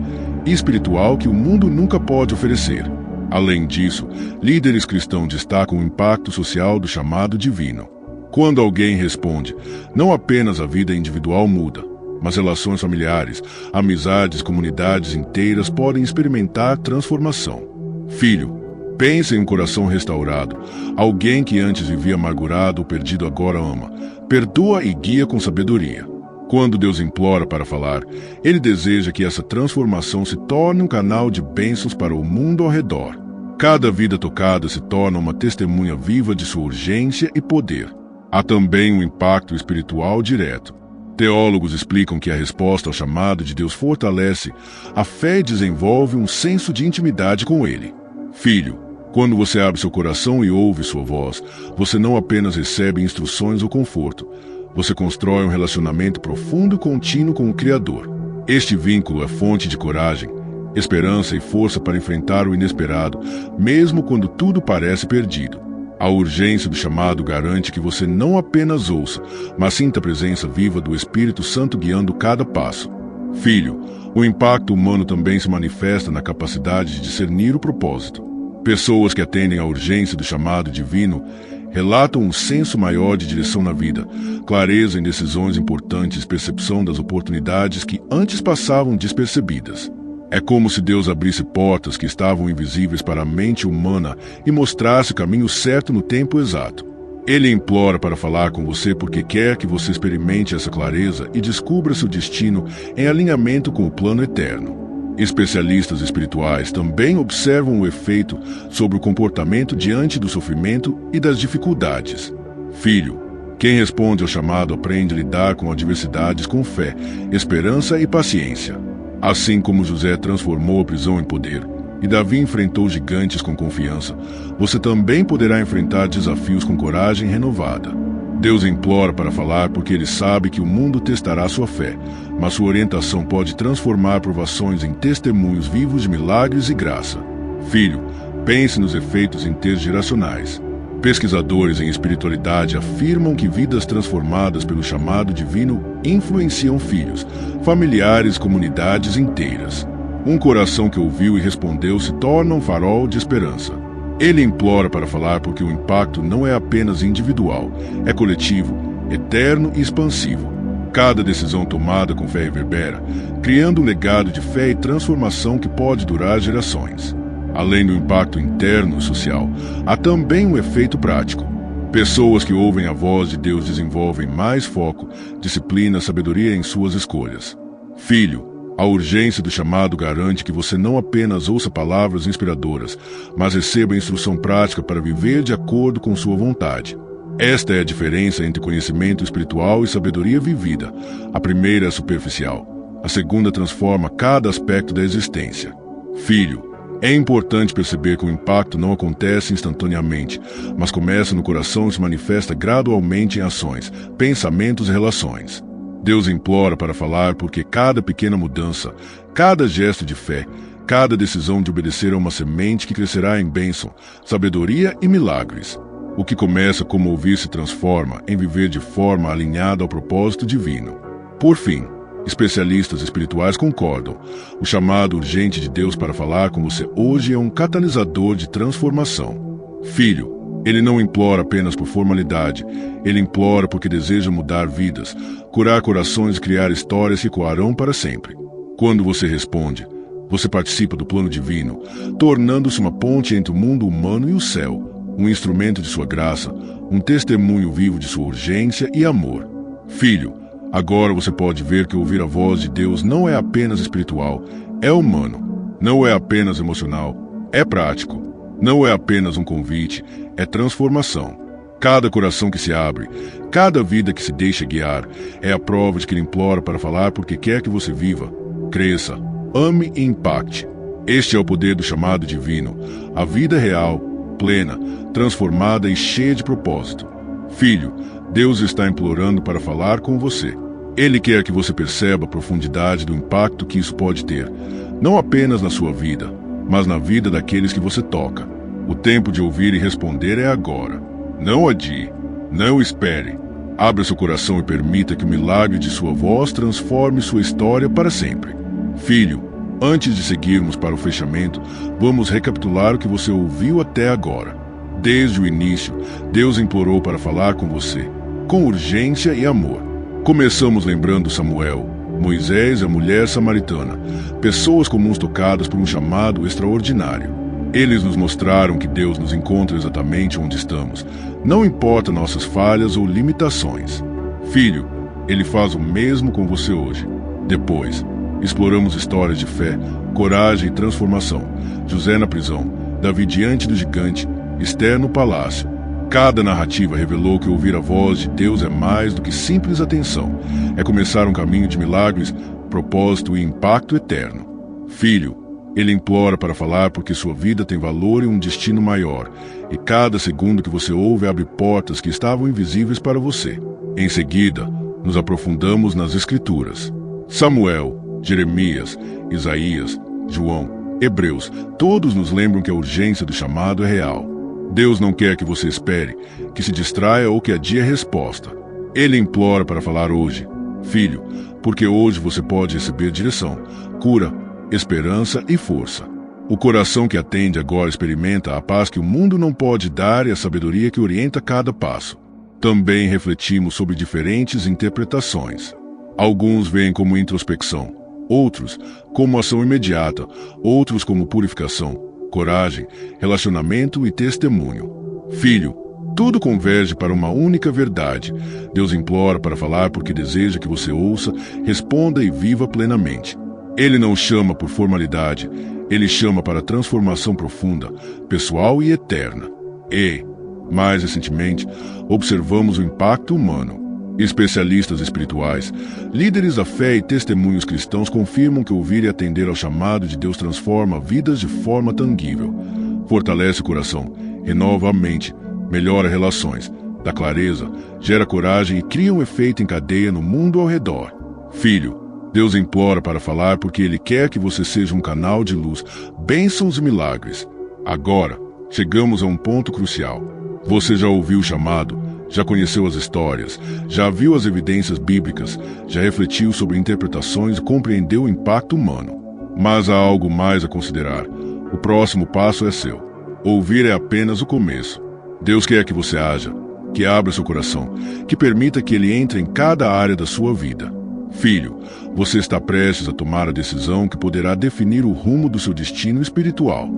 e espiritual que o mundo nunca pode oferecer. Além disso, líderes cristãos destacam o impacto social do chamado divino. Quando alguém responde, não apenas a vida individual muda, mas relações familiares, amizades, comunidades inteiras podem experimentar transformação. Filho, pense em um coração restaurado, alguém que antes vivia amargurado ou perdido agora ama, perdoa e guia com sabedoria. Quando Deus implora para falar, Ele deseja que essa transformação se torne um canal de bênçãos para o mundo ao redor. Cada vida tocada se torna uma testemunha viva de sua urgência e poder. Há também um impacto espiritual direto. Teólogos explicam que a resposta ao chamado de Deus fortalece a fé e desenvolve um senso de intimidade com Ele. Filho, quando você abre seu coração e ouve sua voz, você não apenas recebe instruções ou conforto, você constrói um relacionamento profundo e contínuo com o Criador. Este vínculo é fonte de coragem, esperança e força para enfrentar o inesperado, mesmo quando tudo parece perdido. A urgência do chamado garante que você não apenas ouça, mas sinta a presença viva do Espírito Santo guiando cada passo. Filho, o impacto humano também se manifesta na capacidade de discernir o propósito. Pessoas que atendem à urgência do chamado divino relatam um senso maior de direção na vida, clareza em decisões importantes, percepção das oportunidades que antes passavam despercebidas. É como se Deus abrisse portas que estavam invisíveis para a mente humana e mostrasse o caminho certo no tempo exato. Ele implora para falar com você porque quer que você experimente essa clareza e descubra seu destino em alinhamento com o plano eterno. Especialistas espirituais também observam o efeito sobre o comportamento diante do sofrimento e das dificuldades. Filho, quem responde ao chamado aprende a lidar com adversidades com fé, esperança e paciência. Assim como José transformou a prisão em poder e Davi enfrentou gigantes com confiança, você também poderá enfrentar desafios com coragem renovada. Deus implora para falar porque Ele sabe que o mundo testará sua fé, mas sua orientação pode transformar provações em testemunhos vivos de milagres e graça. Filho, pense nos efeitos intergeracionais. Pesquisadores em espiritualidade afirmam que vidas transformadas pelo chamado divino influenciam filhos, familiares e comunidades inteiras. Um coração que ouviu e respondeu se torna um farol de esperança. Ele implora para falar porque o impacto não é apenas individual, é coletivo, eterno e expansivo. Cada decisão tomada com fé reverbera, criando um legado de fé e transformação que pode durar gerações. Além do impacto interno e social, há também um efeito prático. Pessoas que ouvem a voz de Deus desenvolvem mais foco, disciplina e sabedoria em suas escolhas. Filho, a urgência do chamado garante que você não apenas ouça palavras inspiradoras, mas receba instrução prática para viver de acordo com sua vontade. Esta é a diferença entre conhecimento espiritual e sabedoria vivida. A primeira é superficial, a segunda transforma cada aspecto da existência. Filho, é importante perceber que o impacto não acontece instantaneamente, mas começa no coração e se manifesta gradualmente em ações, pensamentos e relações. Deus implora para falar porque cada pequena mudança, cada gesto de fé, cada decisão de obedecer a uma semente que crescerá em bênção, sabedoria e milagres. O que começa como ouvir se transforma em viver de forma alinhada ao propósito divino. Por fim, especialistas espirituais concordam. O chamado urgente de Deus para falar com você hoje é um catalisador de transformação. Filho, Ele não implora apenas por formalidade. Ele implora porque deseja mudar vidas, curar corações e criar histórias que ecoarão para sempre. Quando você responde, você participa do plano divino, tornando-se uma ponte entre o mundo humano e o céu, um instrumento de sua graça, um testemunho vivo de sua urgência e amor. Filho, agora você pode ver que ouvir a voz de Deus não é apenas espiritual, é humano. Não é apenas emocional, é prático. Não é apenas um convite, é transformação. Cada coração que se abre, cada vida que se deixa guiar, é a prova de que Ele implora para falar porque quer que você viva, cresça, ame e impacte. Este é o poder do chamado divino, a vida real, plena, transformada e cheia de propósito. Filho, Deus está implorando para falar com você. Ele quer que você perceba a profundidade do impacto que isso pode ter, não apenas na sua vida, mas na vida daqueles que você toca. O tempo de ouvir e responder é agora. Não adie, não espere. Abra seu coração e permita que o milagre de sua voz transforme sua história para sempre. Filho, antes de seguirmos para o fechamento, vamos recapitular o que você ouviu até agora. Desde o início, Deus implorou para falar com você, com urgência e amor. Começamos lembrando Samuel, Moisés e a mulher samaritana, pessoas comuns tocadas por um chamado extraordinário. Eles nos mostraram que Deus nos encontra exatamente onde estamos, não importa nossas falhas ou limitações. Filho, Ele faz o mesmo com você hoje. Depois, exploramos histórias de fé, coragem e transformação. José na prisão, Davi diante do gigante, Esther no palácio. Cada narrativa revelou que ouvir a voz de Deus é mais do que simples atenção. É começar um caminho de milagres, propósito e impacto eterno. Filho, ele implora para falar porque sua vida tem valor e um destino maior. E cada segundo que você ouve abre portas que estavam invisíveis para você. Em seguida, nos aprofundamos nas Escrituras. Samuel, Jeremias, Isaías, João, Hebreus, todos nos lembram que a urgência do chamado é real. Deus não quer que você espere, que se distraia ou que adie a resposta. Ele implora para falar hoje. Filho, porque hoje você pode receber direção, cura, esperança e força. O coração que atende agora experimenta a paz que o mundo não pode dar e a sabedoria que orienta cada passo. Também refletimos sobre diferentes interpretações. Alguns veem como introspecção, outros como ação imediata, outros como purificação, coragem, relacionamento e testemunho. Filho, tudo converge para uma única verdade. Deus implora para falar porque deseja que você ouça, responda e viva plenamente. Ele não chama por formalidade, ele chama para transformação profunda, pessoal e eterna. E, mais recentemente, observamos o impacto humano. Especialistas espirituais, líderes da fé e testemunhos cristãos confirmam que ouvir e atender ao chamado de Deus transforma vidas de forma tangível. Fortalece o coração, renova a mente, melhora relações, dá clareza, gera coragem e cria um efeito em cadeia no mundo ao redor. Filho, Deus implora para falar porque Ele quer que você seja um canal de luz, bênçãos e milagres. Agora, chegamos a um ponto crucial. Você já ouviu o chamado, já conheceu as histórias, já viu as evidências bíblicas, já refletiu sobre interpretações e compreendeu o impacto humano. Mas há algo mais a considerar. O próximo passo é seu. Ouvir é apenas o começo. Deus quer que você haja, que abra seu coração, que permita que Ele entre em cada área da sua vida. Filho, você está prestes a tomar a decisão que poderá definir o rumo do seu destino espiritual.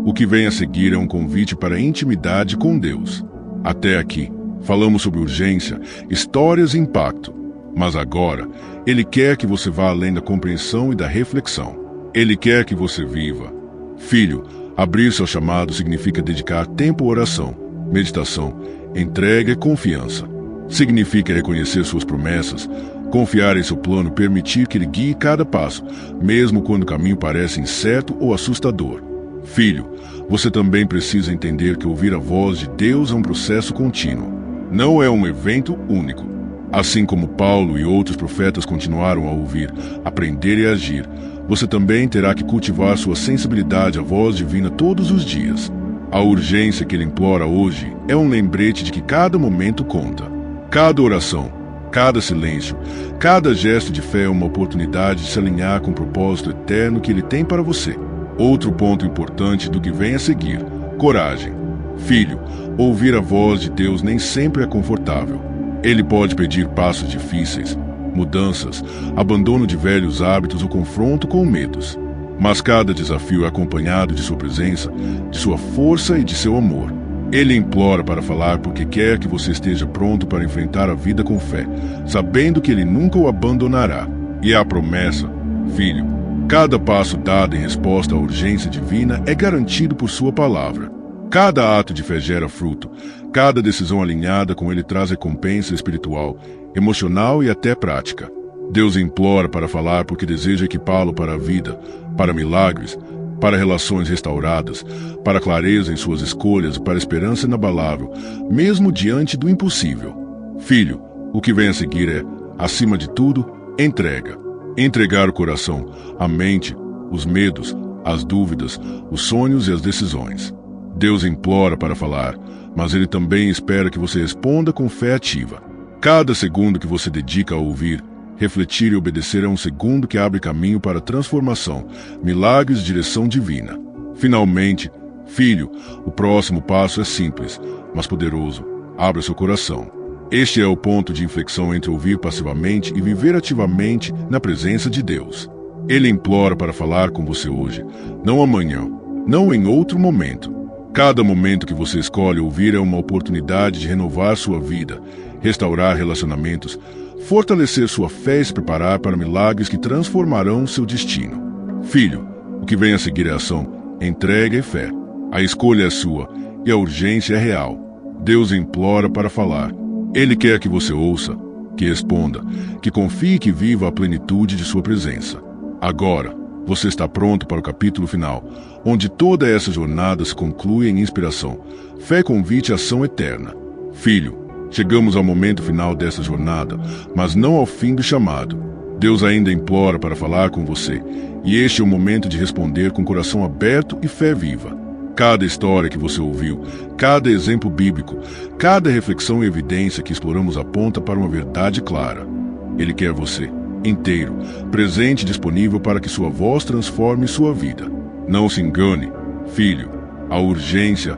O que vem a seguir é um convite para a intimidade com Deus. Até aqui, falamos sobre urgência, histórias e impacto. Mas agora, Ele quer que você vá além da compreensão e da reflexão. Ele quer que você viva. Filho, abrir-se ao chamado significa dedicar tempo à oração, meditação, entrega e confiança. Significa reconhecer suas promessas, confiar em seu plano e permitir que Ele guie cada passo, mesmo quando o caminho parece incerto ou assustador. Filho, você também precisa entender que ouvir a voz de Deus é um processo contínuo. Não é um evento único. Assim como Paulo e outros profetas continuaram a ouvir, aprender e agir, você também terá que cultivar sua sensibilidade à voz divina todos os dias. A urgência que Ele implora hoje é um lembrete de que cada momento conta. Cada oração, cada silêncio, cada gesto de fé é uma oportunidade de se alinhar com o propósito eterno que Ele tem para você. Outro ponto importante do que vem a seguir: coragem. Filho, ouvir a voz de Deus nem sempre é confortável. Ele pode pedir passos difíceis, mudanças, abandono de velhos hábitos ou confronto com medos. Mas cada desafio é acompanhado de sua presença, de sua força e de seu amor. Ele implora para falar porque quer que você esteja pronto para enfrentar a vida com fé, sabendo que Ele nunca o abandonará. E a promessa: filho, cada passo dado em resposta à urgência divina é garantido por sua palavra. Cada ato de fé gera fruto, cada decisão alinhada com Ele traz recompensa espiritual, emocional e até prática. Deus implora para falar porque deseja equipá-lo para a vida, para milagres, para relações restauradas, para clareza em suas escolhas e para esperança inabalável, mesmo diante do impossível. Filho, o que vem a seguir é, acima de tudo, entrega. Entregar o coração, a mente, os medos, as dúvidas, os sonhos e as decisões. Deus implora para falar, mas Ele também espera que você responda com fé ativa. Cada segundo que você dedica a ouvir, refletir e obedecer é um segundo que abre caminho para transformação, milagres e direção divina. Finalmente, filho, o próximo passo é simples, mas poderoso. Abra seu coração. Este é o ponto de inflexão entre ouvir passivamente e viver ativamente na presença de Deus. Ele implora para falar com você hoje, não amanhã, não em outro momento. Cada momento que você escolhe ouvir é uma oportunidade de renovar sua vida, restaurar relacionamentos, fortalecer sua fé e se preparar para milagres que transformarão seu destino. Filho, o que vem a seguir é ação, entrega e fé. A escolha é sua e a urgência é real. Deus implora para falar. Ele quer que você ouça, que responda, que confie e que viva a plenitude de sua presença. Agora, você está pronto para o capítulo final, onde toda essa jornada se conclui em inspiração, fé, convite e ação eterna. Filho, chegamos ao momento final dessa jornada, mas não ao fim do chamado. Deus ainda implora para falar com você, e este é o momento de responder com coração aberto e fé viva. Cada história que você ouviu, cada exemplo bíblico, cada reflexão e evidência que exploramos aponta para uma verdade clara. Ele quer você, inteiro, presente e disponível para que sua voz transforme sua vida. Não se engane, filho, a urgência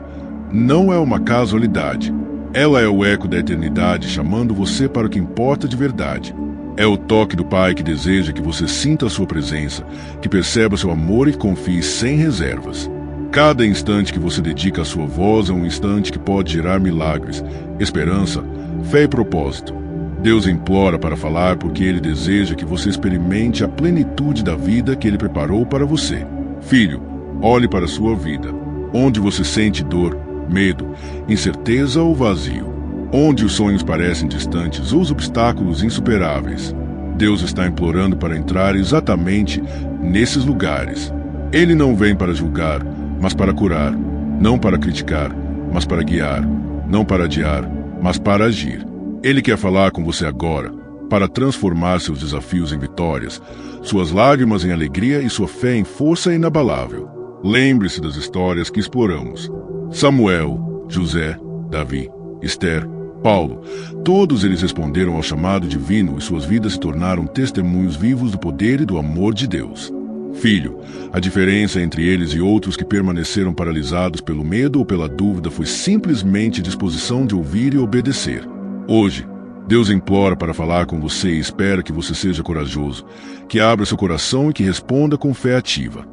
não é uma casualidade. Ela é o eco da eternidade chamando você para o que importa de verdade. É o toque do Pai que deseja que você sinta a sua presença, que perceba seu amor e confie sem reservas. Cada instante que você dedica à sua voz é um instante que pode gerar milagres, esperança, fé e propósito. Deus implora para falar porque Ele deseja que você experimente a plenitude da vida que Ele preparou para você. Filho, olhe para a sua vida, onde você sente dor, medo, incerteza ou vazio, onde os sonhos parecem distantes ou os obstáculos insuperáveis. Deus está implorando para entrar exatamente nesses lugares. Ele não vem para julgar, mas para curar, não para criticar, mas para guiar, não para adiar, mas para agir. Ele quer falar com você agora, para transformar seus desafios em vitórias, suas lágrimas em alegria e sua fé em força inabalável. Lembre-se das histórias que exploramos. Samuel, José, Davi, Esther, Paulo, todos eles responderam ao chamado divino e suas vidas se tornaram testemunhos vivos do poder e do amor de Deus. Filho, a diferença entre eles e outros que permaneceram paralisados pelo medo ou pela dúvida foi simplesmente a disposição de ouvir e obedecer. Hoje, Deus implora para falar com você e espera que você seja corajoso, que abra seu coração e que responda com fé ativa.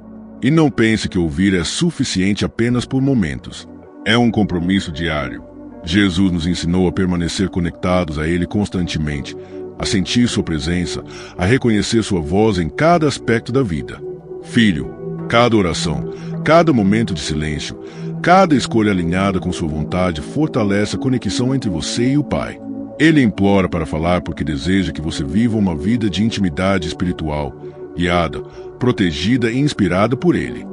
E não pense que ouvir é suficiente apenas por momentos. É um compromisso diário. Jesus nos ensinou a permanecer conectados a Ele constantemente, a sentir sua presença, a reconhecer sua voz em cada aspecto da vida. Filho, cada oração, cada momento de silêncio, cada escolha alinhada com sua vontade fortalece a conexão entre você e o Pai. Ele implora para falar porque deseja que você viva uma vida de intimidade espiritual, guiada, protegida e inspirada por Ele.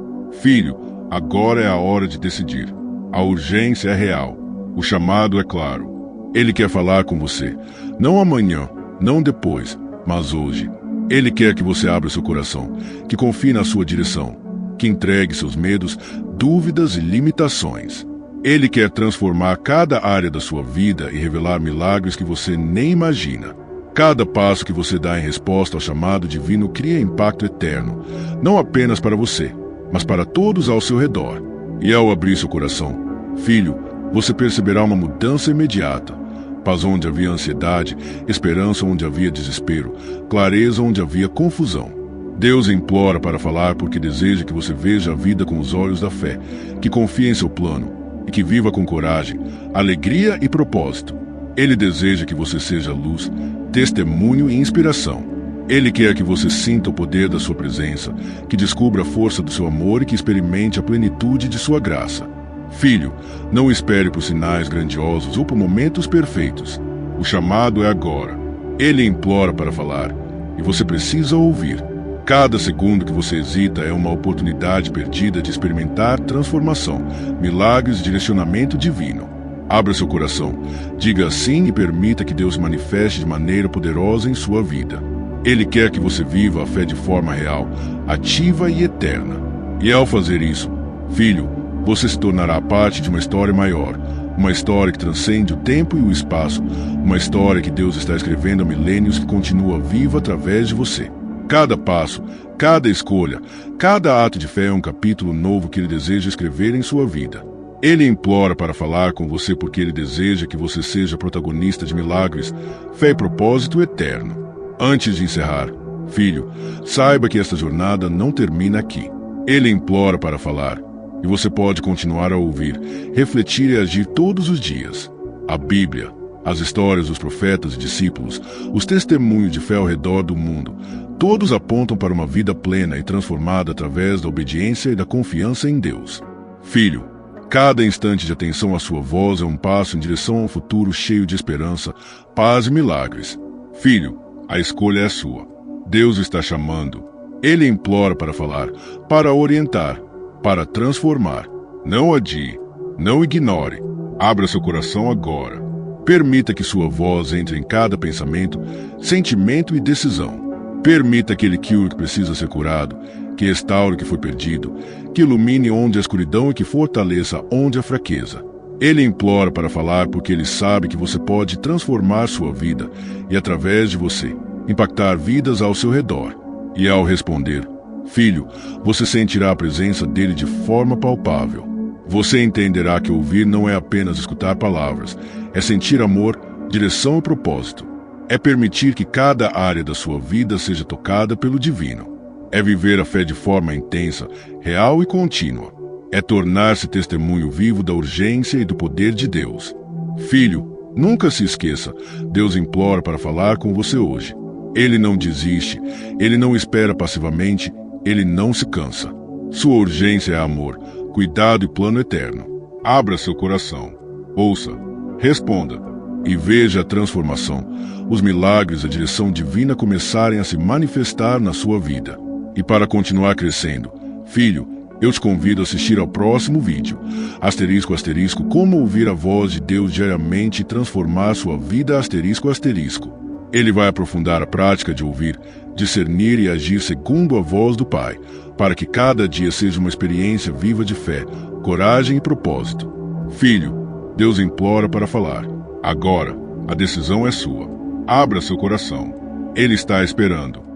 Filho, agora é a hora de decidir. A urgência é real. O chamado é claro. Ele quer falar com você, não amanhã, não depois, mas hoje. Ele quer que você abra seu coração, que confie na sua direção, que entregue seus medos, dúvidas e limitações. Ele quer transformar cada área da sua vida e revelar milagres que você nem imagina. Cada passo que você dá em resposta ao chamado divino cria impacto eterno, não apenas para você, mas para todos ao seu redor. E ao abrir seu coração, filho, você perceberá uma mudança imediata. Paz onde havia ansiedade, esperança onde havia desespero, clareza onde havia confusão. Deus implora para falar porque deseja que você veja a vida com os olhos da fé, que confie em seu plano e que viva com coragem, alegria e propósito. Ele deseja que você seja luz, testemunho e inspiração. Ele quer que você sinta o poder da sua presença, que descubra a força do seu amor e que experimente a plenitude de sua graça. Filho, não espere por sinais grandiosos ou por momentos perfeitos. O chamado é agora. Ele implora para falar, e você precisa ouvir. Cada segundo que você hesita é uma oportunidade perdida de experimentar transformação, milagres e direcionamento divino. Abra seu coração, diga sim e permita que Deus se manifeste de maneira poderosa em sua vida. Ele quer que você viva a fé de forma real, ativa e eterna. E ao fazer isso, filho, você se tornará parte de uma história maior, uma história que transcende o tempo e o espaço, uma história que Deus está escrevendo há milênios que continua viva através de você. Cada passo, cada escolha, cada ato de fé é um capítulo novo que Ele deseja escrever em sua vida. Ele implora para falar com você porque Ele deseja que você seja protagonista de milagres, fé e propósito eterno. Antes de encerrar, filho, saiba que esta jornada não termina aqui. Ele implora para falar. E você pode continuar a ouvir, refletir e agir todos os dias. A Bíblia, as histórias dos profetas e discípulos, os testemunhos de fé ao redor do mundo, todos apontam para uma vida plena e transformada através da obediência e da confiança em Deus. Filho, cada instante de atenção à sua voz é um passo em direção a um futuro cheio de esperança, paz e milagres. Filho, a escolha é sua. Deus o está chamando. Ele implora para falar, para orientar, para transformar. Não adie, não ignore. Abra seu coração agora. Permita que sua voz entre em cada pensamento, sentimento e decisão. Permita que ele cure o que precisa ser curado, que restaure o que foi perdido, que ilumine onde há escuridão e que fortaleça onde há fraqueza. Ele implora para falar porque ele sabe que você pode transformar sua vida e, através de você, impactar vidas ao seu redor. E ao responder, filho, você sentirá a presença dele de forma palpável. Você entenderá que ouvir não é apenas escutar palavras, é sentir amor, direção e propósito. É permitir que cada área da sua vida seja tocada pelo divino. É viver a fé de forma intensa, real e contínua. É tornar-se testemunho vivo da urgência e do poder de Deus. Filho, nunca se esqueça, Deus implora para falar com você hoje. Ele não desiste, ele não espera passivamente, ele não se cansa. Sua urgência é amor, cuidado e plano eterno. Abra seu coração, ouça, responda e veja a transformação, os milagres e a direção divina começarem a se manifestar na sua vida. E para continuar crescendo, filho, eu te convido a assistir ao próximo vídeo. Asterisco, asterisco, como ouvir a voz de Deus diariamente e transformar sua vida, asterisco, asterisco. Ele vai aprofundar a prática de ouvir, discernir e agir segundo a voz do Pai, para que cada dia seja uma experiência viva de fé, coragem e propósito. Filho, Deus implora para falar. Agora, a decisão é sua. Abra seu coração. Ele está esperando.